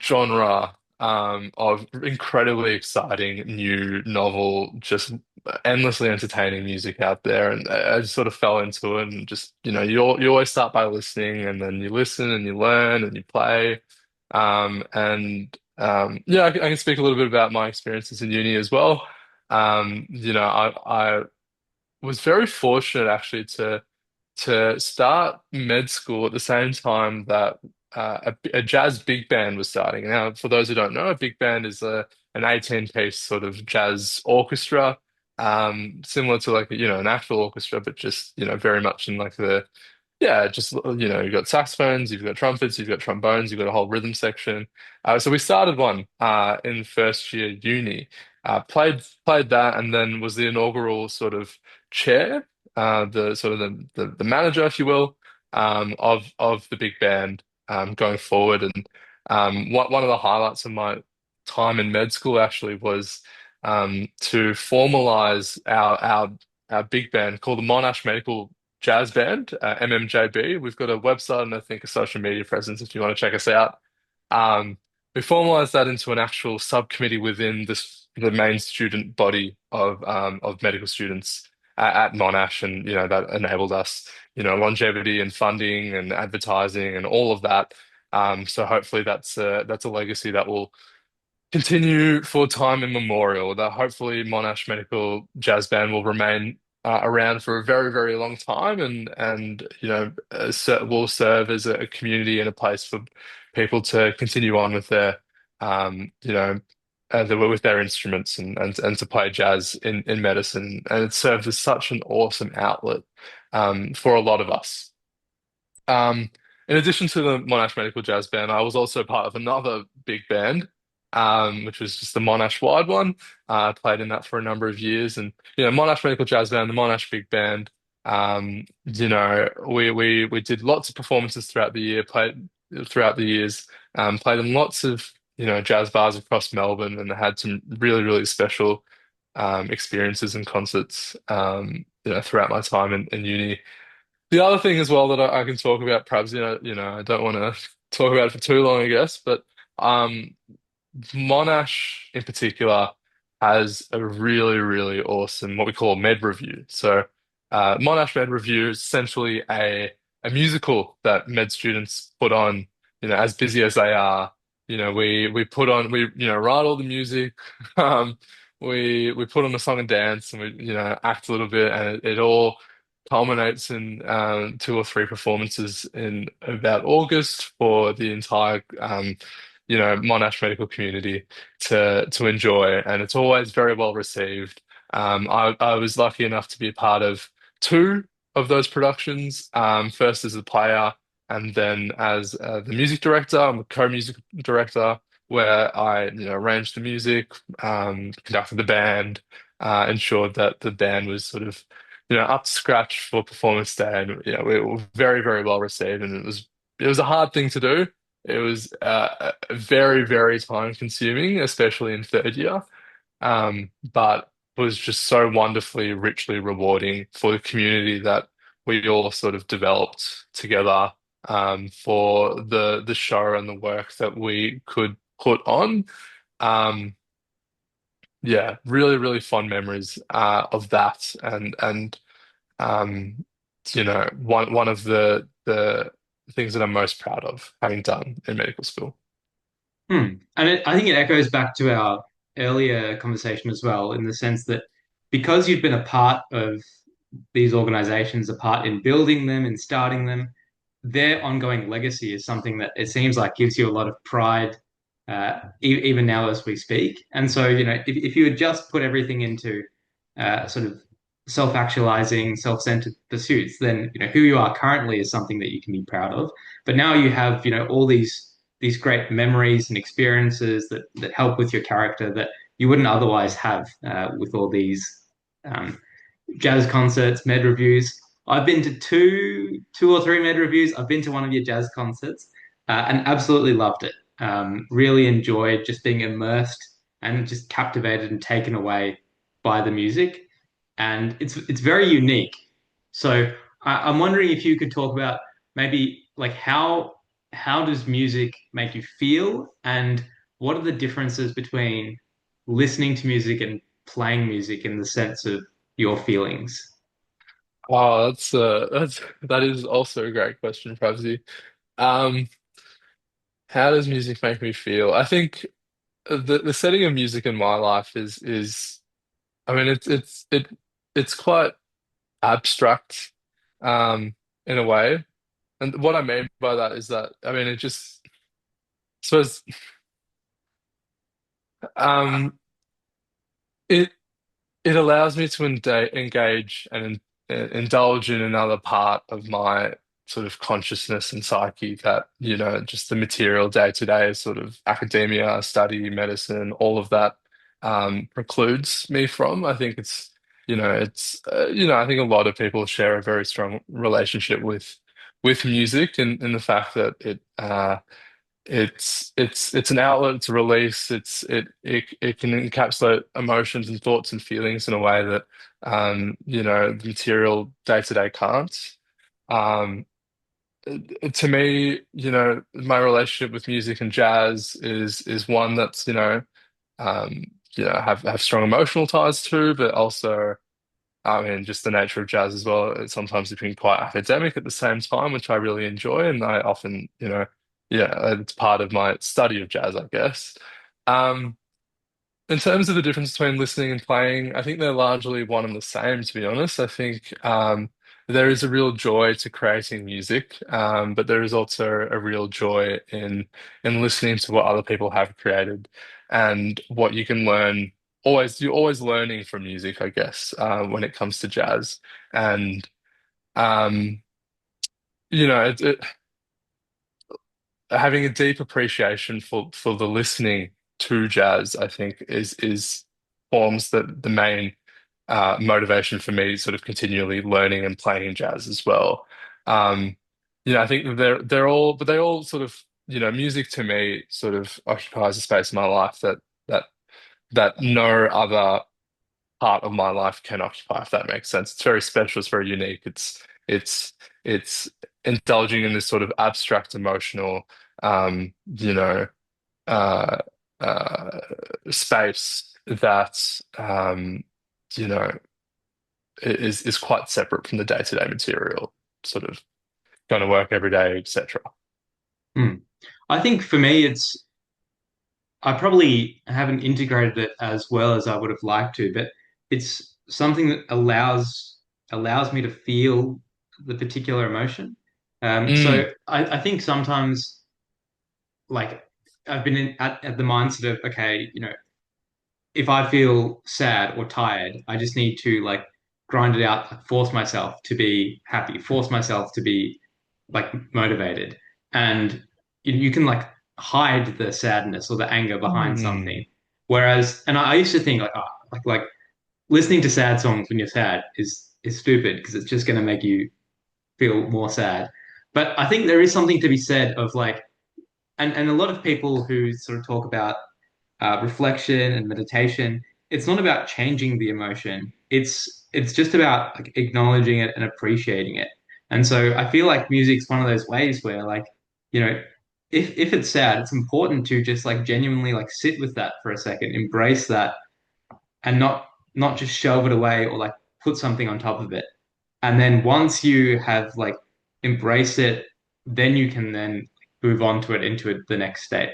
Speaker 2: genre of incredibly exciting, new, novel, just endlessly entertaining music out there. And I just sort of fell into it and just, you always start by listening and then you listen and you learn and you play. Yeah, I can speak a little bit about my experiences in uni as well. I was very fortunate actually to start med school at the same time that a jazz big band was starting. Now, for those who don't know, a big band is an 18-piece sort of jazz orchestra, similar to like an actual orchestra, but just very much in like the yeah, just you've got saxophones, you've got trumpets, you've got trombones, you've got a whole rhythm section. So we started one in first year uni, played that, and then was the inaugural sort of chair, the sort of the manager, if you will, of the big band going forward. And one of the highlights of my time in med school actually was to formalize our big band called the Monash Medical Jazz Band, MMJB. We've got a website and I think a social media presence if you want to check us out. Um, we formalized that into an actual subcommittee within the main student body of medical students at Monash, and that enabled us, longevity and funding and advertising and all of that. So hopefully that's a legacy that will continue for time immemorial. That hopefully Monash Medical Jazz Band will remain around for a very, very long time, and will serve as a community and a place for people to continue on with their with their instruments and to play jazz in medicine. And it serves as such an awesome outlet for a lot of us. Um, in addition to the Monash Medical Jazz Band, I was also part of another big band, which was just the Monash Wide one. I played in that for a number of years, and Monash Medical Jazz Band, the Monash Big Band. We did lots of performances throughout the year, played throughout the years, played in lots of jazz bars across Melbourne, and had some really really special experiences and concerts throughout my time in uni. The other thing as well that I can talk about, perhaps, I don't want to talk about it for too long, I guess, but um, Monash in particular has a really, really awesome what we call a med review. So, Monash Med Review is essentially a musical that med students put on. As busy as they are, we put on we write all the music, um, we put on a song and dance, and we act a little bit, and it all culminates in two or three performances in about August for the entire Monash medical community to enjoy, and it's always very well received. I was lucky enough to be a part of two of those productions. First as a player, and then as the music director. I'm a co-music director where I arranged the music, conducted the band, ensured that the band was sort of up to scratch for performance day, and we were very very well received, and it was a hard thing to do. It was very, very time consuming, especially in third year, but was just so wonderfully, richly rewarding for the community that we all sort of developed together for the show and the work that we could put on. Um, yeah, really, really fond memories of that, and um, one of the things that I'm most proud of having done in medical school.
Speaker 1: I think it echoes back to our earlier conversation as well, in the sense that because you've been a part of these organizations, a part in building them and starting them, their ongoing legacy is something that it seems like gives you a lot of pride, even now as we speak. And so, if you had just put everything into sort of self-actualizing, self-centered pursuits, then who you are currently is something that you can be proud of. But now you have all these great memories and experiences that help with your character that you wouldn't otherwise have with all these um, jazz concerts, med reviews. I've been to two or three made reviews. I've been to one of your jazz concerts, and absolutely loved it. Really enjoyed just being immersed and just captivated and taken away by the music, and it's very unique. So I'm wondering if you could talk about maybe like how does music make you feel, and what are the differences between listening to music and playing music in the sense of your feelings?
Speaker 2: Oh, that is also a great question, Pravzi. Um, how does music make me feel? I think the setting of music in my life is I mean it's quite abstract in a way. And what I mean by that is that I mean it just I suppose um it it allows me to engage and indulge in another part of my sort of consciousness and psyche that, just the material day to day sort of academia, study, medicine, all of that precludes me from. I think I think a lot of people share a very strong relationship with music and the fact that it's an outlet, it's a release, it can encapsulate emotions and thoughts and feelings in a way that the material day to day can't. Um, to me, my relationship with music and jazz is one that's, um, have strong emotional ties to, but also I mean, just the nature of jazz as well. Sometimes it can be quite academic at the same time, which I really enjoy, and I often, yeah, it's part of my study of jazz, I guess. Um, in terms of the difference between listening and playing, I think they're largely one and the same, to be honest. I think there is a real joy to creating music, but there is also a real joy in listening to what other people have created and what you can learn. You're always learning from music, I guess, when it comes to jazz. And um, you know, having a deep appreciation for the listening to jazz, I think is forms the main motivation for me, sort of continually learning and playing jazz as well. Um, I think that they all sort of, music to me sort of occupies a space in my life that that no other part of my life can occupy, if that makes sense. It's very special, it's very unique. It's it's indulging in this sort of abstract emotional um, you know, uh uh space that you know is quite separate from the day-to-day material, sort of going to work every day, etc.
Speaker 1: Hmm. I think for me, I probably haven't integrated it as well as I would have liked to, but it's something that allows me to feel the particular emotion.
Speaker 2: Mm.
Speaker 1: So I think sometimes like I've been at the mindset of okay, if I feel sad or tired, I just need to like grind it out, like, force myself to be happy, force myself to be like motivated. And you can like hide the sadness or the anger behind something.
Speaker 2: Mm.
Speaker 1: Whereas, and I used to think like, oh, like listening to sad songs when you're sad is stupid because it's just going to make you feel more sad. But I think there is something to be said of like, and a lot of people who sort of talk about reflection and meditation, it's not about changing the emotion. It's just about like acknowledging it and appreciating it. And so I feel like music's one of those ways where like, you know, if it's sad, it's important to just like genuinely like sit with that for a second, embrace that and not just shove it away or like put something on top of it. And then once you have like embraced it, then you can then move on to it into it the next state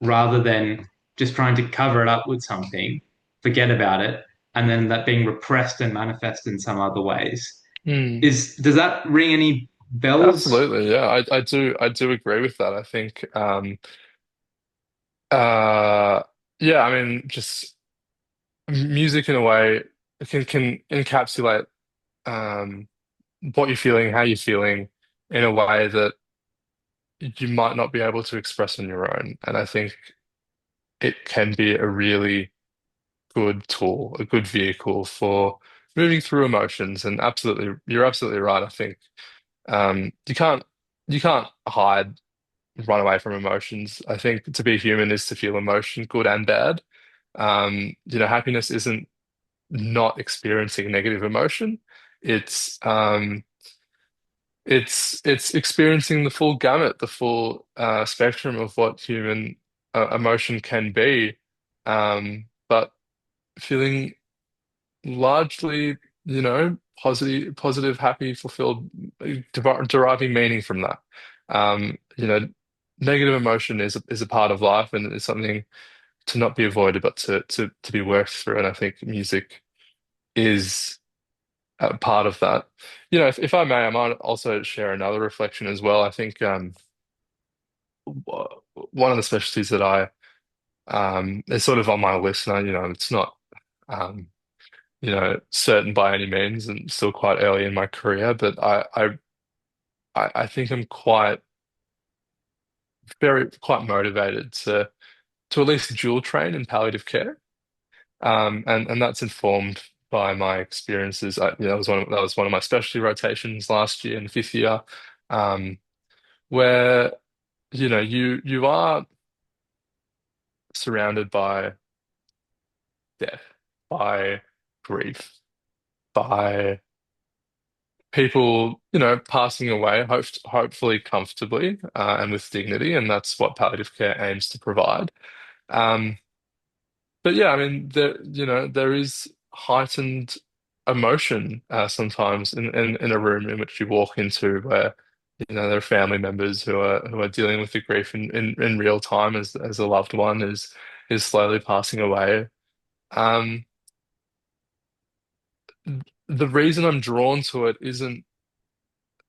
Speaker 1: rather than just trying to cover it up with something, forget about it, and then that being repressed and manifest in some other ways.
Speaker 2: Mm.
Speaker 1: Does that ring any bells?
Speaker 2: Absolutely, yeah, I do agree with that. I think uh yeah, I mean just music in a way can encapsulate um what you're feeling, how you're feeling in a way that you might not be able to express on your own. And I think it can be a really good tool, a good vehicle for moving through emotions, and absolutely, you're absolutely right. I think you can't hide, run away from emotions. I think to be human is to feel emotion, good and bad. Happiness isn't not experiencing negative emotion. It's it's experiencing the full gamut, the full spectrum of what human emotion can be, but feeling largely, positive, happy, fulfilled, deriving meaning from that. Negative emotion is a part of life, and it's something to not be avoided, but to be worked through. And I think music is part of that. If I may, I might also share another reflection as well. I think one of the specialties that I is sort of on my list, and it's not um, certain by any means, and still quite early in my career, but I think I'm quite motivated to at least dual train in palliative care, and that's informed by my experiences. That was one of my specialty rotations last year in fifth year, um, where you are surrounded by death, by grief, by people, passing away, hopefully comfortably, and with dignity, and that's what palliative care aims to provide. Um, but yeah, I mean, there is heightened emotion sometimes in a room in which you walk into where, there are family members who are dealing with the grief in real time as a loved one is slowly passing away. Um, the reason I'm drawn to it isn't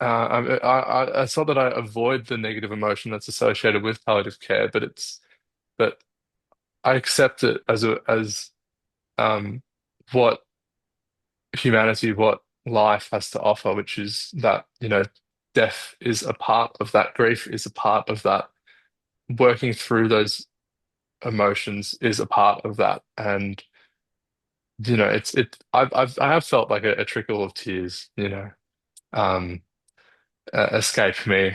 Speaker 2: it's not that I avoid the negative emotion that's associated with palliative care, but I accept it as um, what what life has to offer, which is that, death is a part of that, grief is a part of that, working through those emotions is a part of that, and I have felt like a trickle of tears, um, escape me,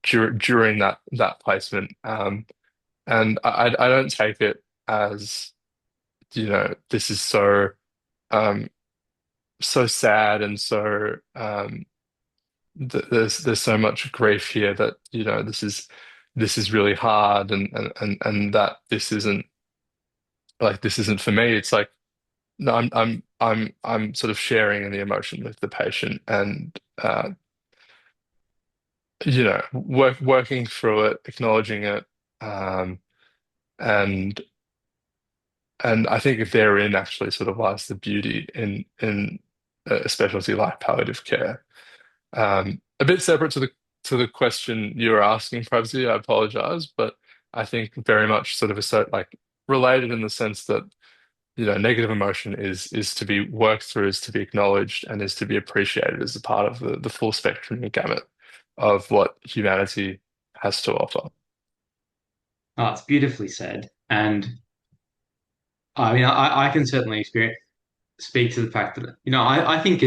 Speaker 2: during that placement. And I don't take it as, this is um, so sad, and so th there's so much grief here that, this is really hard, and that this isn't for me. It's like, no, I'm sort of sharing in the emotion with the patient, and working through it, acknowledging it, um, and I think if therein actually sort of lies the beauty in a specialty like palliative care. A bit separate to the question you were asking, Prabzi, I apologize, but I think very much sort of like related in the sense that, negative emotion is to be worked through, is to be acknowledged, and is to be appreciated as a part of the full spectrum and gamut of what humanity has to offer.
Speaker 1: Oh, it's beautifully said. And I mean, I can certainly speak to the fact that, I think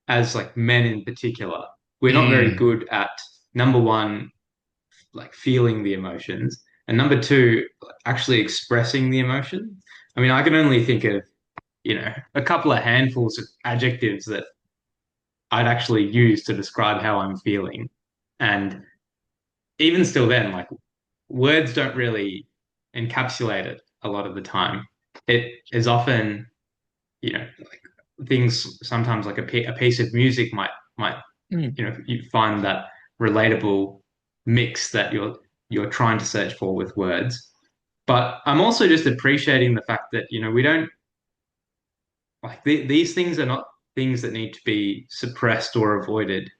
Speaker 1: as like men in particular, we're not very
Speaker 2: Mm,
Speaker 1: good at number one, like feeling the emotions, and number two, actually expressing the emotion. I mean, I can only think of, a couple of handfuls of adjectives that I'd actually use to describe how I'm feeling. And even still then, like words don't really encapsulate it a lot of the time. It is often, like things sometimes like a piece of music might,
Speaker 2: mm,
Speaker 1: you find that relatable mix that you're trying to search for with words. But I'm also just appreciating the fact that, we don't like these things are not things that need to be suppressed or avoided.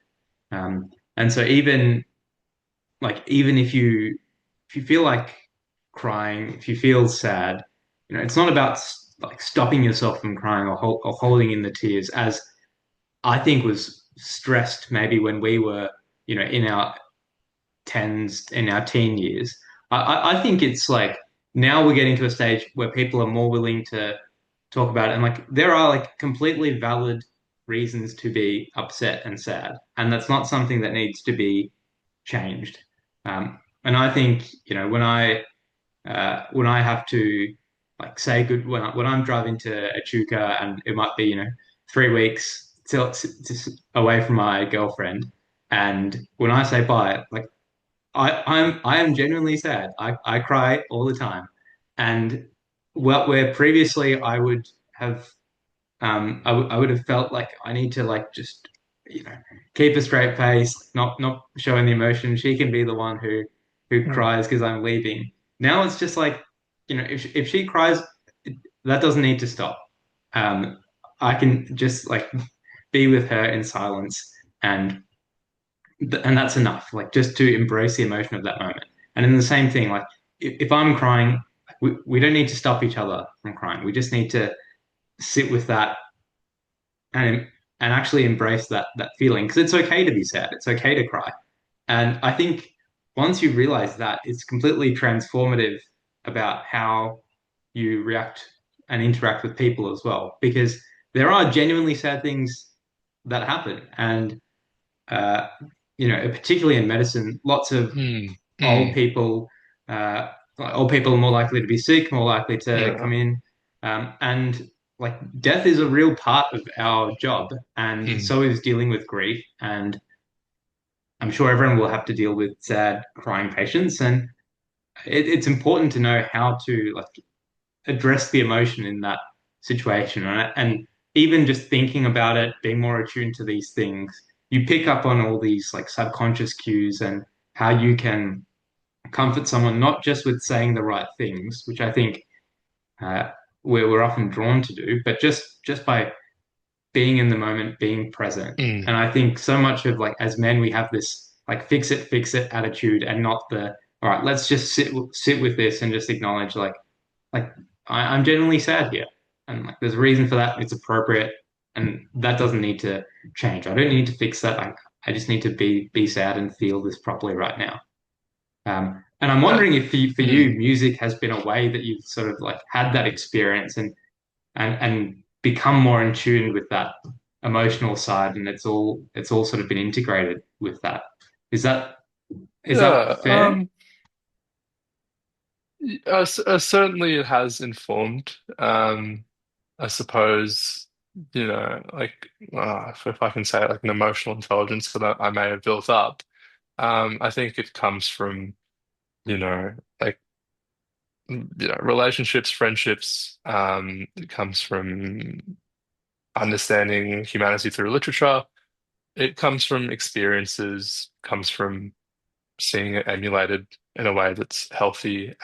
Speaker 1: And so even if you feel like crying, if you feel sad, it's not about like stopping yourself from crying or holding in the tears, as I think was stressed maybe when we were, in our tens, in our teen years. I think it's like now we're getting to a stage where people are more willing to talk about it. And like there are like completely valid reasons to be upset and sad, and that's not something that needs to be changed. And I think, when I have to like say good when I'm driving to Echuca and it might be 3 weeks away from my girlfriend, and when I say bye, like I am genuinely sad. I cry all the time, and where previously I would have felt like I need to like just you know keep a straight face, not showing the emotion. She can be the one who
Speaker 2: Mm,
Speaker 1: cries because I'm leaving. Now it's just like if she cries, that doesn't need to stop. Um, I can just like be with her in silence, and and that's enough. Like just to embrace the emotion of that moment. And then the same thing, like if I'm crying, we don't need to stop each other from crying. We just need to sit with that and actually embrace that feeling because it's okay to be sad. It's okay to cry. And I think once you realize that, it's completely transformative about how you react and interact with people as well. Because there are genuinely sad things that happen, and uh, particularly in medicine, lots of
Speaker 2: mm,
Speaker 1: old
Speaker 2: mm,
Speaker 1: people, old people are more likely to be sick, more likely to
Speaker 2: yeah,
Speaker 1: come in, and like death is a real part of our job, and
Speaker 2: mm,
Speaker 1: so is dealing with grief. And I'm sure everyone will have to deal with sad, crying patients, and it's important to know how to like address the emotion in that situation. And even just thinking about it, being more attuned to these things, you pick up on all these like subconscious cues and how you can comfort someone not just with saying the right things, which I think uh, we're often drawn to do, but just by being in the moment, being present.
Speaker 2: mm,
Speaker 1: And I think so much of like as men, we have this like fix it attitude, and not the all right, let's just sit with this and just acknowledge like I'm genuinely sad here, and like there's a reason for that. It's appropriate, and that doesn't need to change. I don't need to fix that. I just need to be sad and feel this properly right now. And I'm
Speaker 2: yeah,
Speaker 1: wondering if for you,
Speaker 2: mm.
Speaker 1: music has been a way that you've sort of like had that experience and become more in tune with that emotional side, and it's all sort of been integrated with that. Is that is that
Speaker 2: Yeah.
Speaker 1: fair?
Speaker 2: Certainly it has informed. I suppose, like if I can say it, like an emotional intelligence that I may have built up. I think it comes from, like relationships, friendships. It comes from understanding humanity through literature. It comes from experiences, comes from seeing it emulated in a way that's healthy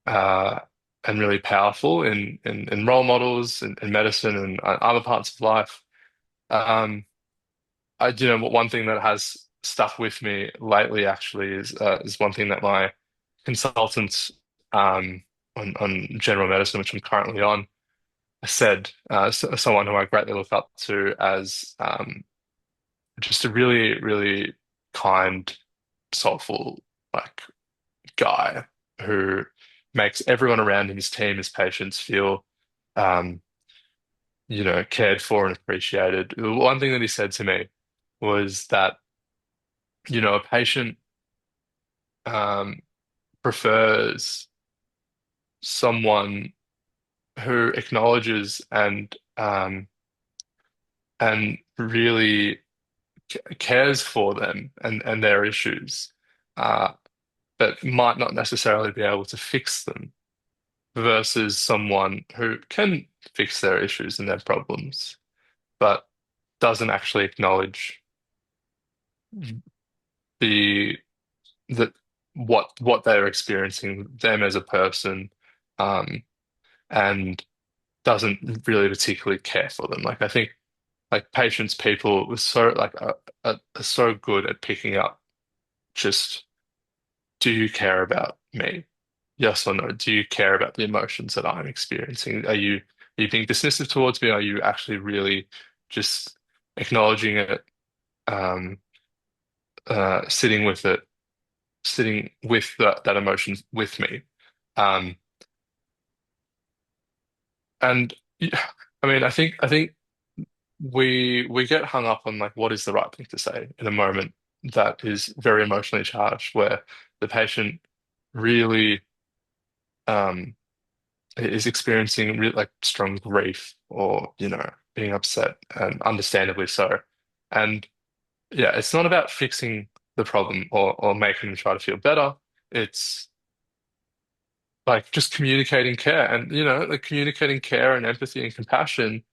Speaker 2: uh, and really powerful in role models in medicine and other parts of life. Um, one thing that has stuck with me lately actually is one thing that my consultants on general medicine, which I'm currently on, said. Someone who I greatly look up to as just a really, really kind, soulful, like guy who makes everyone around him, his team, his patients feel, um, cared for and appreciated. One thing that he said to me was that, a patient um, prefers someone who acknowledges and really cares for them and their issues, uh, but might not necessarily be able to fix them, versus someone who can fix their issues and their problems, but doesn't actually acknowledge the that what they're experiencing, them as a person, um, and doesn't really particularly care for them. Like I think like patients, people were so like are so good at picking up just, do you care about me? Yes or no? Do you care about the emotions that I'm experiencing? Are you being dismissive towards me? Are you actually really just acknowledging it, um, sitting with it, sitting with that emotion with me? Um, And yeah, I think we get hung up on like what is the right thing to say in a moment that is very emotionally charged, where the patient really um is experiencing real like strong grief or being upset and understandably so. And yeah, it's not about fixing the problem or making them try to feel better. It's like just communicating care and like communicating care and empathy and compassion.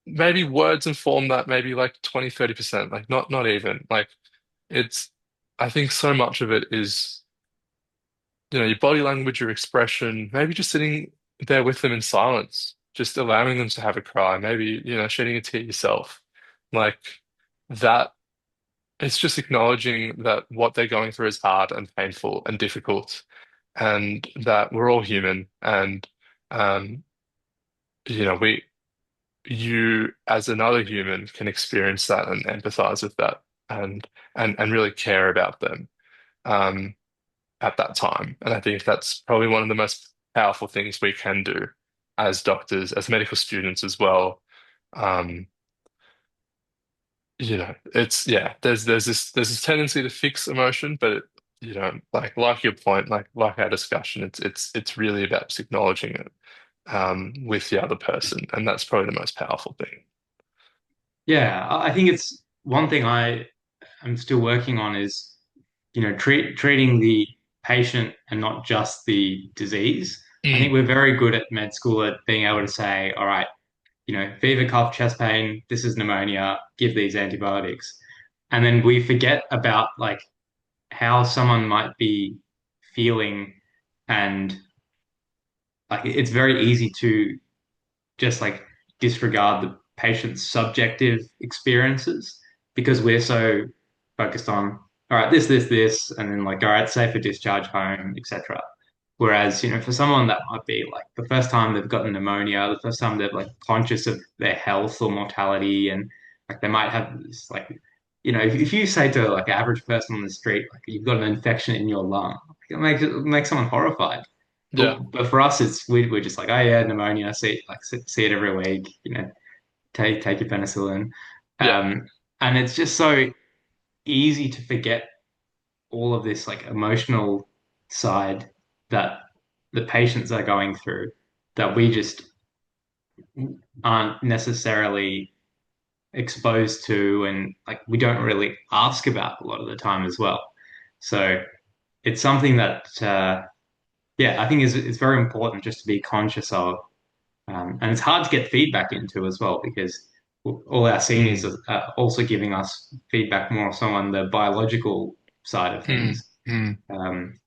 Speaker 2: Maybe words inform that maybe like 20-30%, like not even like it's I think so much of it is your body language, your expression, maybe just sitting there with them in silence, just allowing them to have a cry, maybe shedding a tear yourself, like that. It's just acknowledging that what they're going through is hard and painful and difficult, and that we're all human, and um we you as another human can experience that and empathize with that and and really care about them um, at that time. And I think that's probably one of the most powerful things we can do as doctors, as medical students as well. Um, it's yeah, there's this tendency to fix emotion, but like your point, like our discussion, it's really about just acknowledging it with the other person, and that's probably the most powerful thing.
Speaker 1: Yeah, I think it's one thing I am still working on is, treating the patient and not just the disease. I think
Speaker 2: Mm,
Speaker 1: we're very good at med school at being able to say, all right, fever, cough, chest pain, this is pneumonia, give these antibiotics. And then we forget about like how someone might be feeling, and like it's very easy to just like disregard the patient's subjective experiences because we're so focused on, all right, this, and then like, all right, safe for discharge home, etc. Whereas, for someone that might be like the first time they've gotten pneumonia, the first time they're like conscious of their health or mortality, and like they might have this like, if you say to like an average person on the street, like you've got an infection in your lung, it makes someone horrified.
Speaker 2: yeah,
Speaker 1: But for us, we're just like, oh yeah, pneumonia. See it every week. Take your penicillin,
Speaker 2: yeah.
Speaker 1: um, and it's just so easy to forget all of this like emotional side that the patients are going through that we just aren't necessarily exposed to, and like we don't really ask about a lot of the time as well. So it's something that yeah, I think is very important just to be conscious of. And it's hard to get feedback into as well because all our seniors
Speaker 2: Mm,
Speaker 1: are also giving us feedback more so on the biological side of
Speaker 2: mm,
Speaker 1: things.
Speaker 2: mm.
Speaker 1: Um,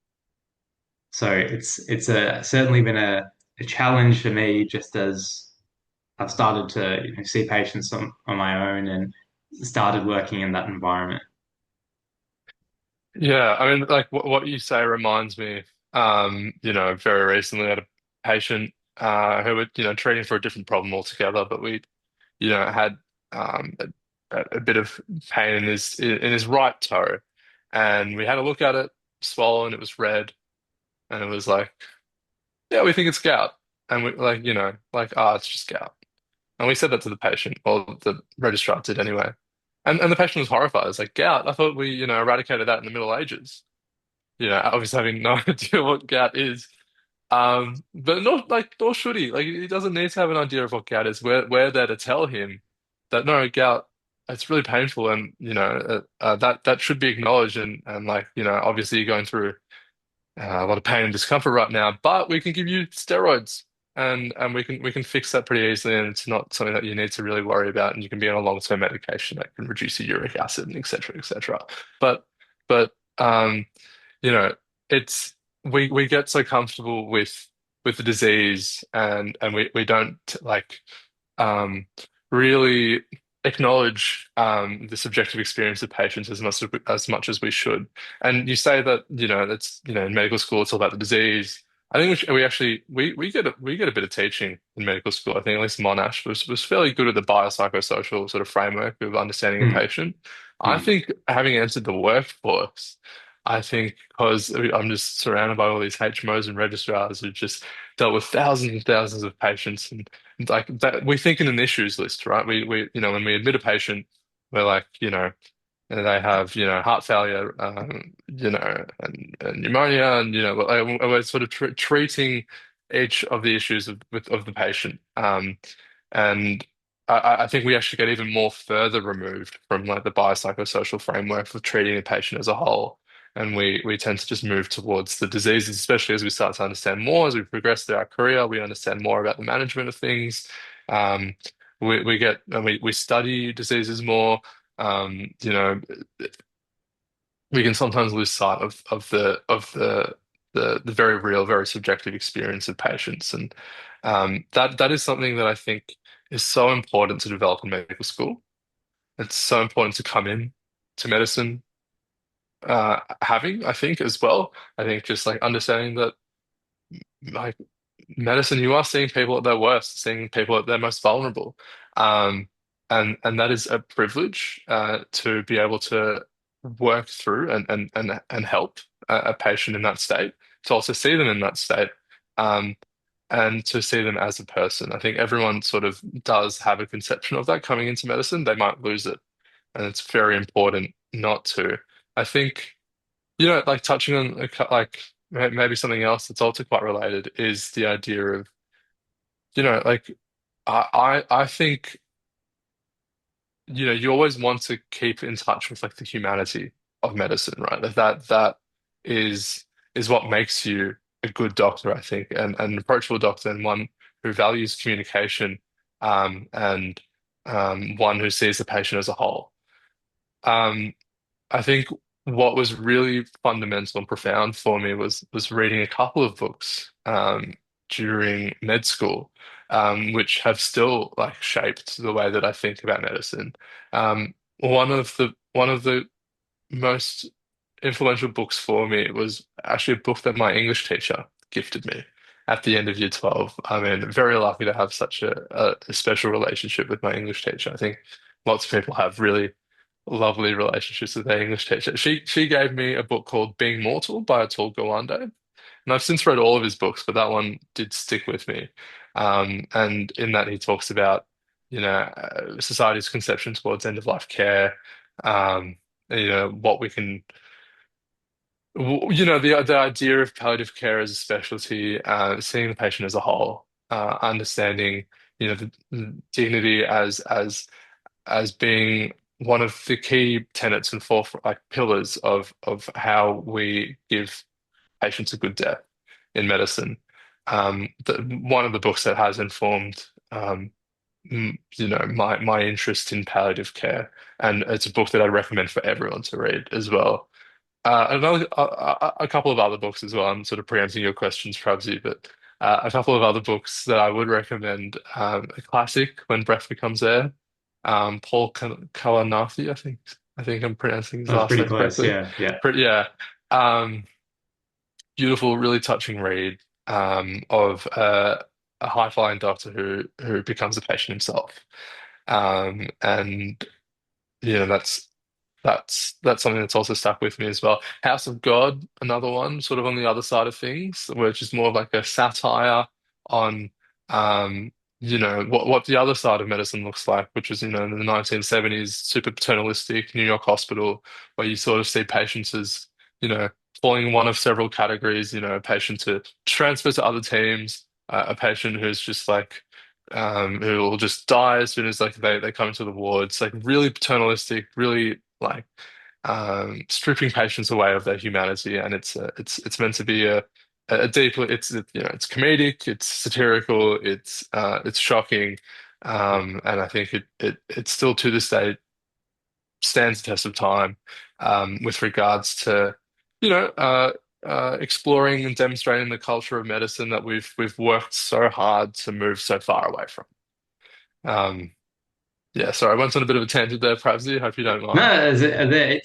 Speaker 1: so it's certainly been a challenge for me just as I've started to see patients on my own and started working in that environment.
Speaker 2: Yeah, I mean, like what you say reminds me, very recently I had a patient who were, treating for a different problem altogether, but we, had a bit of pain in his right toe, and we had a look at it, swollen, it was red, and it was like, yeah, we think it's gout, and we like, like, ah, it's just gout. And we said that to the patient, or the registrar did anyway. And the patient was horrified. It's like, gout, I thought we, eradicated that in the Middle Ages. Obviously having no idea what gout is. But not like, nor should he. Like, he doesn't need to have an idea of what gout is. We're there to tell him that no, gout, it's really painful, and that should be acknowledged. And like, obviously you're going through a lot of pain and discomfort right now, but we can give you steroids and we can fix that pretty easily, and it's not something that you need to really worry about, and you can be on a long-term medication that can reduce your uric acid and et cetera, et cetera. But you know, it's we get so comfortable with the disease, and we don't like um, really acknowledge the subjective experience of patients as much as we should. And you say that that's in medical school it's all about the disease. I think we actually we get a bit of teaching in medical school. I think at least Monash was fairly good at the biopsychosocial sort of framework of understanding a
Speaker 1: Mm,
Speaker 2: patient. I
Speaker 1: mm,
Speaker 2: think having entered the workforce, I think because I'm just surrounded by all these HMOs and registrars who just dealt with thousands and thousands of patients, and like that, we think in an issues list, right? When we admit a patient, we're like, and they have, heart failure, and pneumonia, and we're sort of treating each of the issues of the patient. And I think we actually get even more further removed from like the biopsychosocial framework of treating a patient as a whole. And we tend to just move towards the diseases, especially as we start to understand more, as we progress through our career, we understand more about the management of things. Um, we get and we study diseases more. You know, we can sometimes lose sight of the very real, very subjective experience of patients, and that is something that I think is so important to develop in medical school. It's so important to come in to medicine having, I think, as well. I think just like understanding that like medicine, you are seeing people at their worst, seeing people at their most vulnerable. Um, and that is a privilege to be able to work through and help a patient in that state, to also see them in that state, um, and to see them as a person. I think everyone sort of does have a conception of that coming into medicine. They might lose it, and it's very important not to. I think, like touching on like maybe something else that's also quite related is the idea of, like I think, you always want to keep in touch with like the humanity of medicine, right? Like that is is what makes you a good doctor, I think, and an approachable doctor, and one who values communication, and one who sees the patient as a whole. Um, I think what was really fundamental and profound for me was reading a couple of books during med school, which have still like shaped the way that I think about medicine. One of the most influential books for me was actually a book that my English teacher gifted me at the end of year 12. I mean, very lucky to have such a special relationship with my English teacher. I think lots of people have really lovely relationships with their English teacher. She gave me a book called Being Mortal by Atul Gawande. And I've since read all of his books, but that one did stick with me. And in that he talks about, society's conception towards end of life care, um, what we can, the idea of palliative care as a specialty, seeing the patient as a whole, understanding, the dignity as being one of the key tenets and four like pillars of how we give patients a good death in medicine. One of the books that has informed my interest in palliative care, and it's a book that I'd recommend for everyone to read as well. A couple of other books as well. I'm sort of preempting your questions, Prabzi, but a couple of other books that I would recommend. A classic, When Breath Becomes Air, Paul Kalanathi, I think I'm pronouncing his
Speaker 1: That's
Speaker 2: last
Speaker 1: pretty
Speaker 2: name
Speaker 1: close.
Speaker 2: correctly.
Speaker 1: Yeah, yeah.
Speaker 2: Yeah. Um, Beautiful, really touching read of a high-flying doctor who becomes a patient himself. And that's something that's also stuck with me as well. House of God, another one, sort of on the other side of things, which is more of like a satire on what the other side of medicine looks like, which is, in the 1970s, super paternalistic New York hospital, where you sort of see patients as, falling in one of several categories, a patient to transfer to other teams, a patient who's just like who will just die as soon as like they come into the wards, like really paternalistic, really like stripping patients away of their humanity, and it's meant to be a deeply it's comedic, it's satirical, it's shocking, and I think it still to this day stands the test of time with regards to you know exploring and demonstrating the culture of medicine that we've worked so hard to move so far away from. Um, yeah, sorry, I went on a bit of a tangent there, Pravzi. Hope you don't mind.
Speaker 1: No,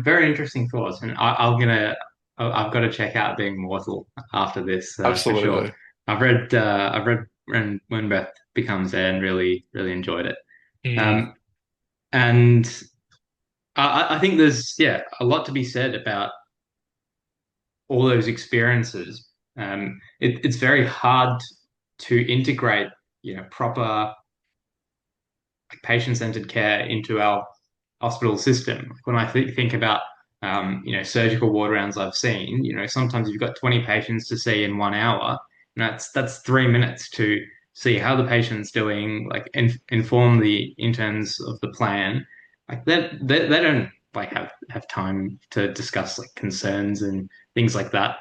Speaker 1: very interesting thoughts, and I've got to check out Being Mortal after this for sure.
Speaker 2: Absolutely.
Speaker 1: I've read when Beth Becomes Air and really enjoyed it.
Speaker 2: Mm,
Speaker 1: Um, and I think there's a lot to be said about all those experiences. It's very hard to integrate, proper patient-centered care into our hospital system. When I think about, surgical ward rounds I've seen, sometimes you've got 20 patients to see in 1 hour, and that's 3 minutes to see how the patient's doing, like inform the interns of the plan. Like they don't like have time to discuss like concerns and things like that.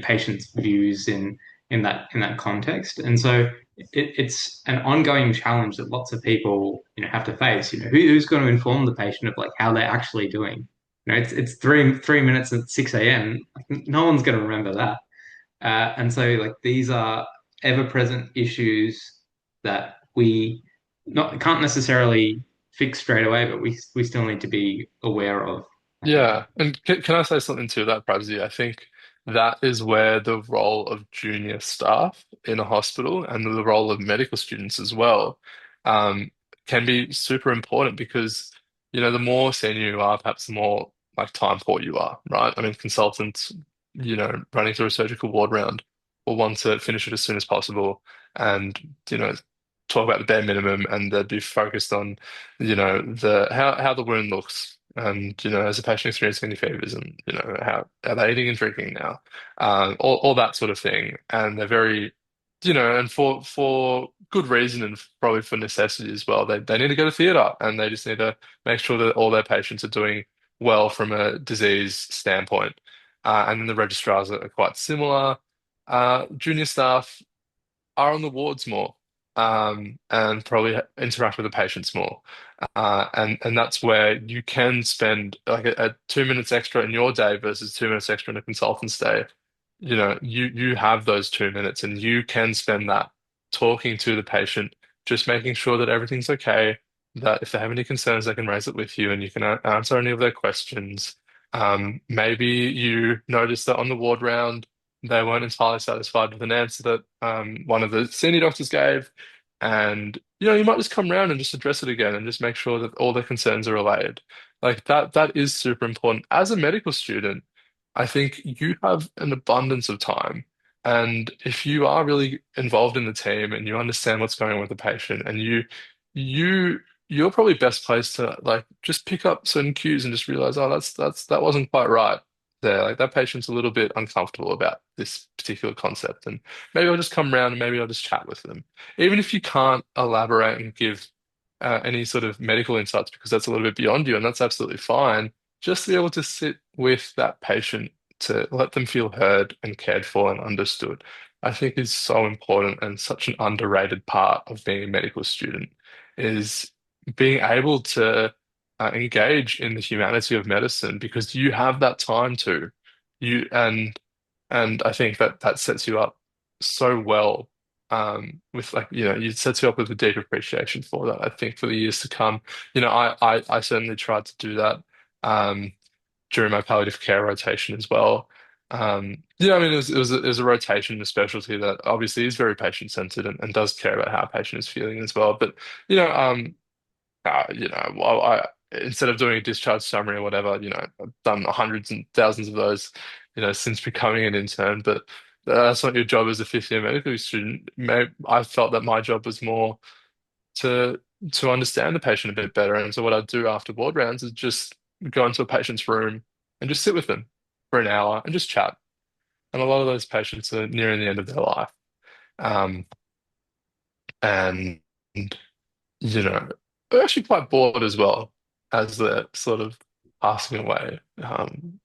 Speaker 1: Patients' views in that context, and so it's an ongoing challenge that lots of people, have to face. Who's going to inform the patient of like how they're actually doing? It's three minutes at 6 a.m. Like, no one's going to remember that. And so like these are ever-present issues that we not can't necessarily fix straight away, but we still need to be aware of.
Speaker 2: Yeah, and can I say something to that, Prabzi? I think that is where the role of junior staff in a hospital and the role of medical students as well um, can be super important because, the more senior you are, perhaps the more like time poor you are, right? I mean, consultants, running through a surgical ward round will want to finish it as soon as possible and, talk about the bare minimum and they'd be focused on, the how the wound looks. And, has the patient experiencing any fevers and, how are they eating and drinking now? All that sort of thing. And they're very, and for good reason and probably for necessity as well. They need to go to theatre and they just need to make sure that all their patients are doing well from a disease standpoint. And then the registrars are quite similar. Junior staff are on the wards more and probably interact with the patients more. And that's where you can spend like a 2 minutes extra in your day versus 2 minutes extra in a consultant's day. You have those 2 minutes and you can spend that talking to the patient, just making sure that everything's okay, that if they have any concerns, they can raise it with you and you can answer any of their questions. Maybe you notice that on the ward round, they weren't entirely satisfied with an answer that one of the senior doctors gave. And you might just come around and just address it again and just make sure that all their concerns are relayed. Like that is super important. As a medical student, I think you have an abundance of time. And if you are really involved in the team and you understand what's going on with the patient and you you're probably best placed to like just pick up certain cues and just realize, oh, that wasn't quite right there. Like that patient's a little bit uncomfortable about this particular concept. And maybe I'll just come around and maybe I'll just chat with them. Even if you can't elaborate and give any sort of medical insights because that's a little bit beyond you, and that's absolutely fine. Just to be able to sit with that patient to let them feel heard and cared for and understood, I think is so important and such an underrated part of being a medical student is being able to engage in the humanity of medicine because you have that time to you and I think that that sets you up so well with like it sets you up with a deep appreciation for that I think for the years to come. I certainly tried to do that um during my palliative care rotation as well. I mean it was a rotation, a specialty that obviously is very patient centered and does care about how a patient is feeling as well. But you know well, instead of doing a discharge summary or whatever, I've done hundreds and thousands of those, since becoming an intern. But that's not your job as a fifth year medical student. I felt that my job was more to to understand the patient a bit better. And so what I do after ward rounds is just go into a patient's room and just sit with them for an hour and just chat. And a lot of those patients are nearing the end of their life. Um, and they're actually quite bored as well as they're sort of passing away. And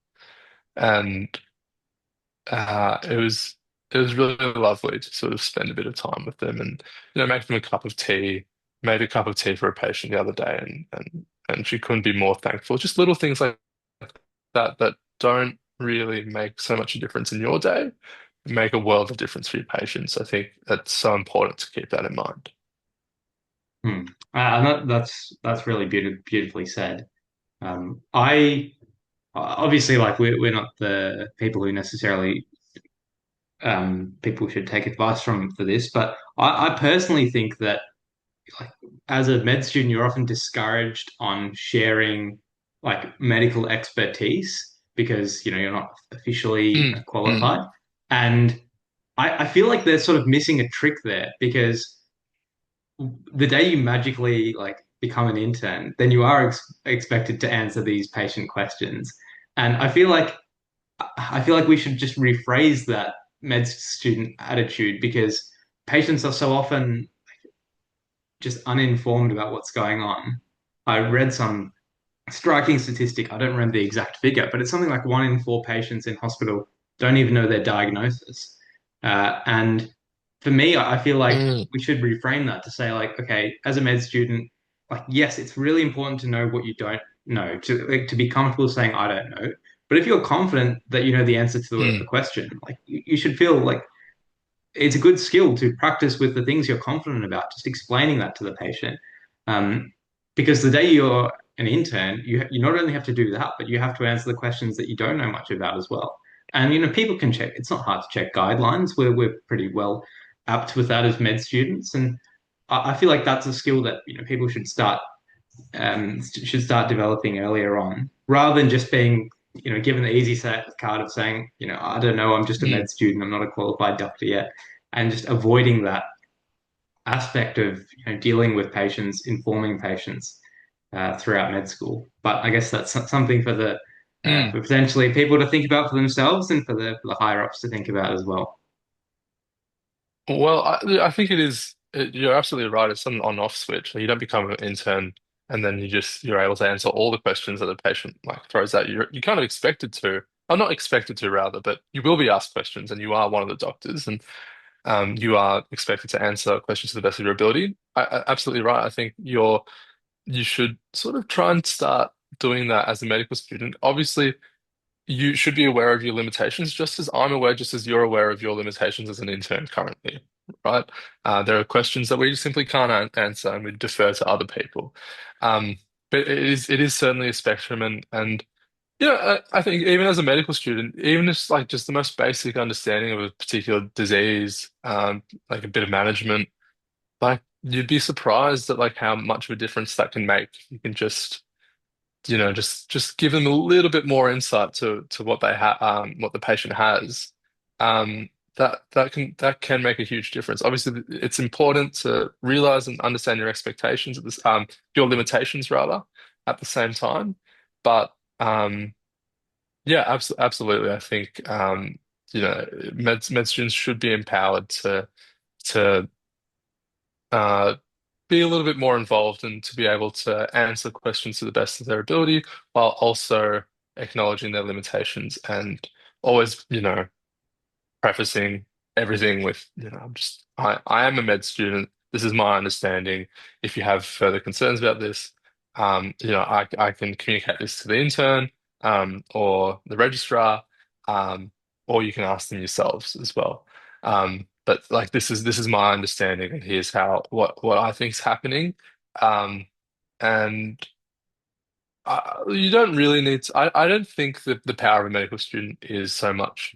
Speaker 2: it was really lovely to sort of spend a bit of time with them and make them a cup of tea. Made a cup of tea for a patient the other day, and she couldn't be more thankful. Just little things like that don't really make so much a difference in your day, make a world of difference for your patients. I think that's so important to keep that in mind.
Speaker 1: Hmm. And that's really beautifully said. I obviously like we're not the people who necessarily people should take advice from for this, but I personally think that like as a med student, you're often discouraged on sharing like medical expertise because you're not officially
Speaker 2: Mm, mm,
Speaker 1: qualified, and I feel like they're sort of missing a trick there because the day you magically like become an intern, then you are expected to answer these patient questions. And I feel like we should just rephrase that med student attitude because patients are so often just uninformed about what's going on. I read some striking statistic. I don't remember the exact figure, but it's something like 1 in 4 patients in hospital don't even know their diagnosis. And for me, I feel like
Speaker 2: Mm,
Speaker 1: we should reframe that to say, like, okay, as a med student, like, yes, it's really important to know what you don't know, to be comfortable saying, I don't know. But if you're confident that you know the answer to the
Speaker 2: mm,
Speaker 1: question, like, you should feel like it's a good skill to practice with the things you're confident about, just explaining that to the patient. Um, because the day you're an intern, you not only have to do that, but you have to answer the questions that you don't know much about as well. And people can check. It's not hard to check guidelines. We're pretty well apt with that as med students, and I feel like that's a skill that people should start developing earlier on, rather than just being given the easy card of saying I don't know, I'm just a
Speaker 2: mm,
Speaker 1: med student, I'm not a qualified doctor yet, and just avoiding that aspect of dealing with patients, informing patients throughout med school. But I guess that's something for the
Speaker 2: mm.
Speaker 1: for potentially people to think about for themselves and for the higher ups to think about as well.
Speaker 2: Well, I think it is. You're absolutely right. It's an on-off switch. You don't become an intern and then you're able to answer all the questions that the patient like throws at you. You're kind of expected to, or not expected to rather, but you will be asked questions, and you are one of the doctors, and you are expected to answer questions to the best of your ability. Absolutely right. I think you should sort of try and start doing that as a medical student. Obviously, you should be aware of your limitations, just as I'm aware, just as you're aware of your limitations as an intern currently, right? There are questions that we simply can't answer, and we defer to other people. Um, but it is certainly a spectrum, and yeah, I think even as a medical student, even just like just the most basic understanding of a particular disease, like a bit of management, like you'd be surprised at like how much of a difference that can make. You can just give them a little bit more insight to what they have, what the patient has. Um, that can make a huge difference. Obviously, it's important to realize and understand your expectations at this, your limitations rather, at the same time. But yeah, absolutely. I think med students should be empowered to uh, be a little bit more involved and to be able to answer questions to the best of their ability while also acknowledging their limitations and always, prefacing everything with, I am a med student. This is my understanding. If you have further concerns about this, I can communicate this to the intern, or the registrar, um, or you can ask them yourselves as well. But like this is my understanding, and here's how what I think is happening. Um, and you don't really need to. I don't think that the power of a medical student is so much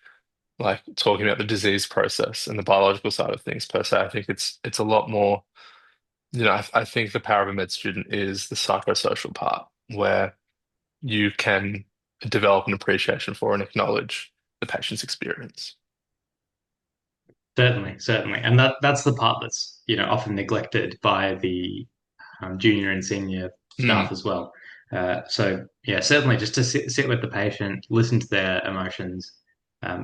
Speaker 2: like talking about the disease process and the biological side of things per se. I think it's a lot more, I think the power of a med student is the psychosocial part where you can develop an appreciation for and acknowledge the patient's experience.
Speaker 1: Certainly, certainly, and that's the part that's often neglected by the junior and senior
Speaker 2: Mm,
Speaker 1: staff as well. So yeah, certainly just to sit with the patient, listen to their emotions,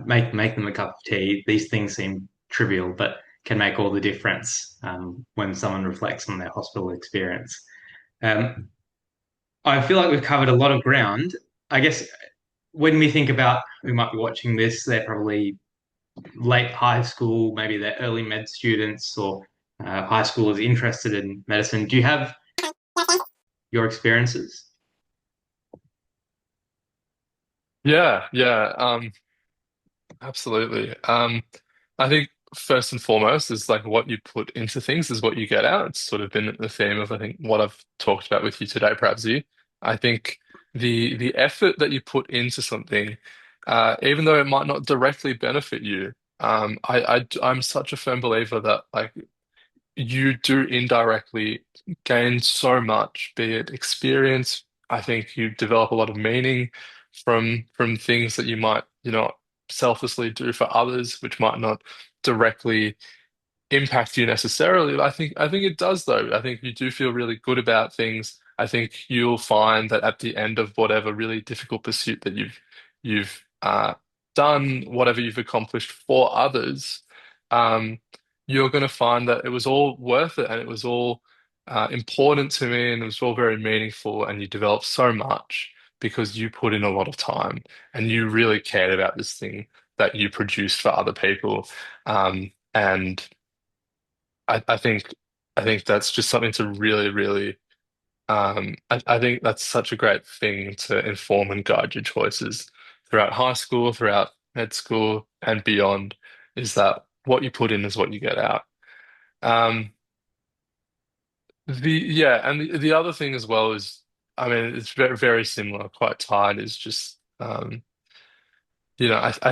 Speaker 1: make them a cup of tea. These things seem trivial, but can make all the difference when someone reflects on their hospital experience. Um, I feel like we've covered a lot of ground. I guess when we think about who might be watching this, they're probably late high school, maybe they're early med students or high schoolers interested in medicine. Do you have your experiences?
Speaker 2: yeah, yeah. Absolutely. I think first and foremost is like what you put into things is what you get out. It's sort of been the theme of I think what I've talked about with you today, perhaps you. I think the effort that you put into something, even though it might not directly benefit you, I'm such a firm believer that like you do indirectly gain so much, be it experience. I think you develop a lot of meaning from things that you might, selflessly do for others, which might not directly impact you necessarily. I think it does though. I think you do feel really good about things. I think you'll find that at the end of whatever really difficult pursuit that you've done, whatever you've accomplished for others, um, you're going to find that it was all worth it and it was all important to me and it was all very meaningful and you developed so much because you put in a lot of time and you really cared about this thing that you produced for other people. And I think that's just something to really, really I think that's such a great thing to inform and guide your choices throughout high school, throughout med school and beyond, is that what you put in is what you get out. Um and the other thing as well is I mean it's very, very similar, quite tied, is just I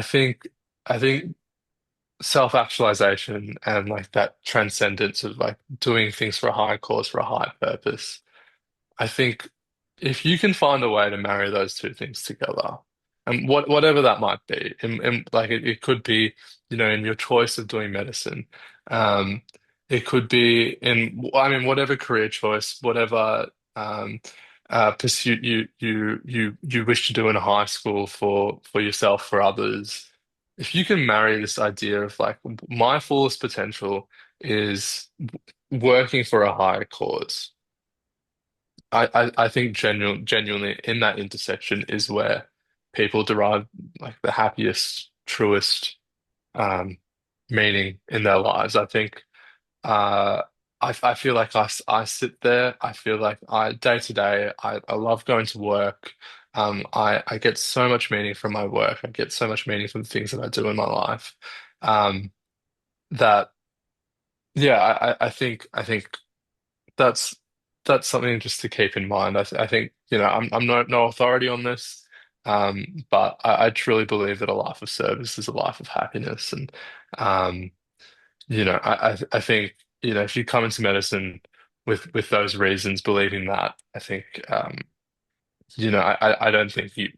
Speaker 2: think self-actualization and like that transcendence of like doing things for a higher cause, for a higher purpose. I think if you can find a way to marry those two things together, and whatever that might be, like it could be, in your choice of doing medicine, um, it could be in, I mean, whatever career choice, whatever pursuit you wish to do in high school for yourself, for others. If you can marry this idea of like my fullest potential is working for a higher cause. I think genuinely in that intersection is where people derive like the happiest, truest um, meaning in their lives. I think I feel like I sit there. I feel like I day to day I love going to work. I get so much meaning from my work. I get so much meaning from the things that I do in my life. Um, that yeah, I think that's something just to keep in mind. I think, I'm no authority on this, but I truly believe that a life of service is a life of happiness. And um, I think, if you come into medicine with those reasons, believing that, I think I don't think you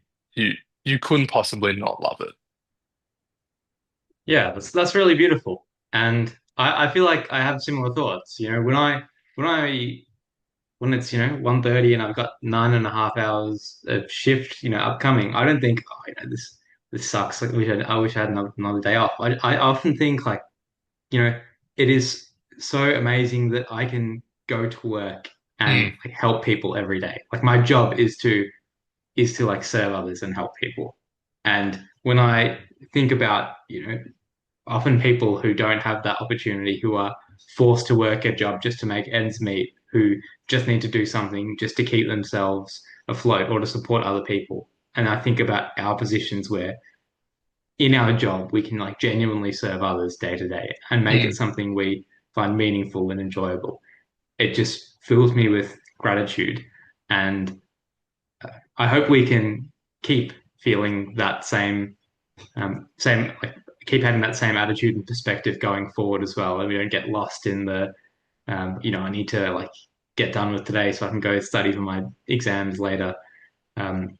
Speaker 2: you couldn't possibly not love it.
Speaker 1: Yeah, that's really beautiful. And I feel like I have similar thoughts. When I when it's 1:30 and I've got 9.5 hours of shift upcoming, I don't think, oh, this sucks. Like I wish I had another day off. I often think like, you know it is so amazing that I can go to work and
Speaker 2: Mm,
Speaker 1: like help people every day. Like my job is to like serve others and help people. And when I think about often people who don't have that opportunity, who are forced to work a job just to make ends meet, who just need to do something just to keep themselves afloat or to support other people. And I think about our positions where in our job we can like genuinely serve others day to day and make it
Speaker 2: mm.
Speaker 1: something we find meaningful and enjoyable. It just fills me with gratitude. And I hope we can keep feeling that same like keep having that same attitude and perspective going forward as well, and we don't get lost in the I need to like get done with today so I can go study for my exams later. Um,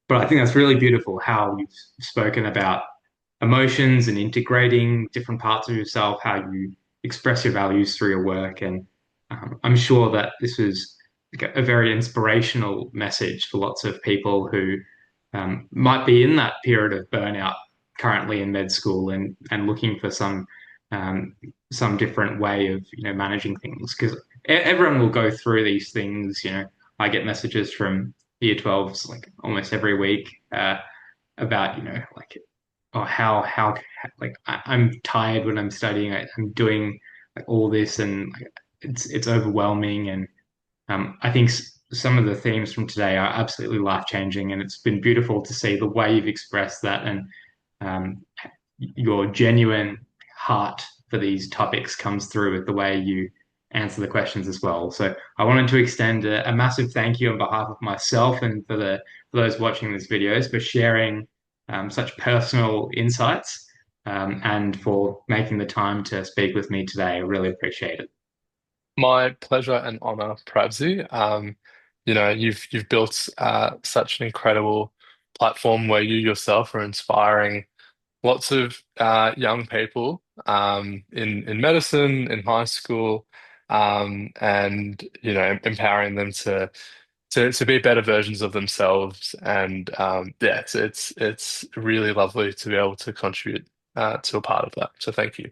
Speaker 1: but I think that's really beautiful how you've spoken about emotions and integrating different parts of yourself, how you express your values through your work. And I'm sure that this was like a very inspirational message for lots of people who might be in that period of burnout currently in med school and looking for um, some different way of managing things because everyone will go through these things. I get messages from year 12s like almost every week about like oh how like I'm tired when I'm studying. I'm doing like all this and like, it's overwhelming. And I think some of the themes from today are absolutely life changing, and it's been beautiful to see the way you've expressed that and um, your genuine heart for these topics comes through with the way you answer the questions as well. So I wanted to extend a massive thank you on behalf of myself and for those watching this videos for sharing such personal insights and for making the time to speak with me today. I really appreciate it.
Speaker 2: My pleasure and honor, Pravzi. You've built such an incredible platform where you yourself are inspiring lots of young people in medicine in high school, and empowering them to be better versions of themselves. And yeah, it's really lovely to be able to contribute to a part of that. So thank you.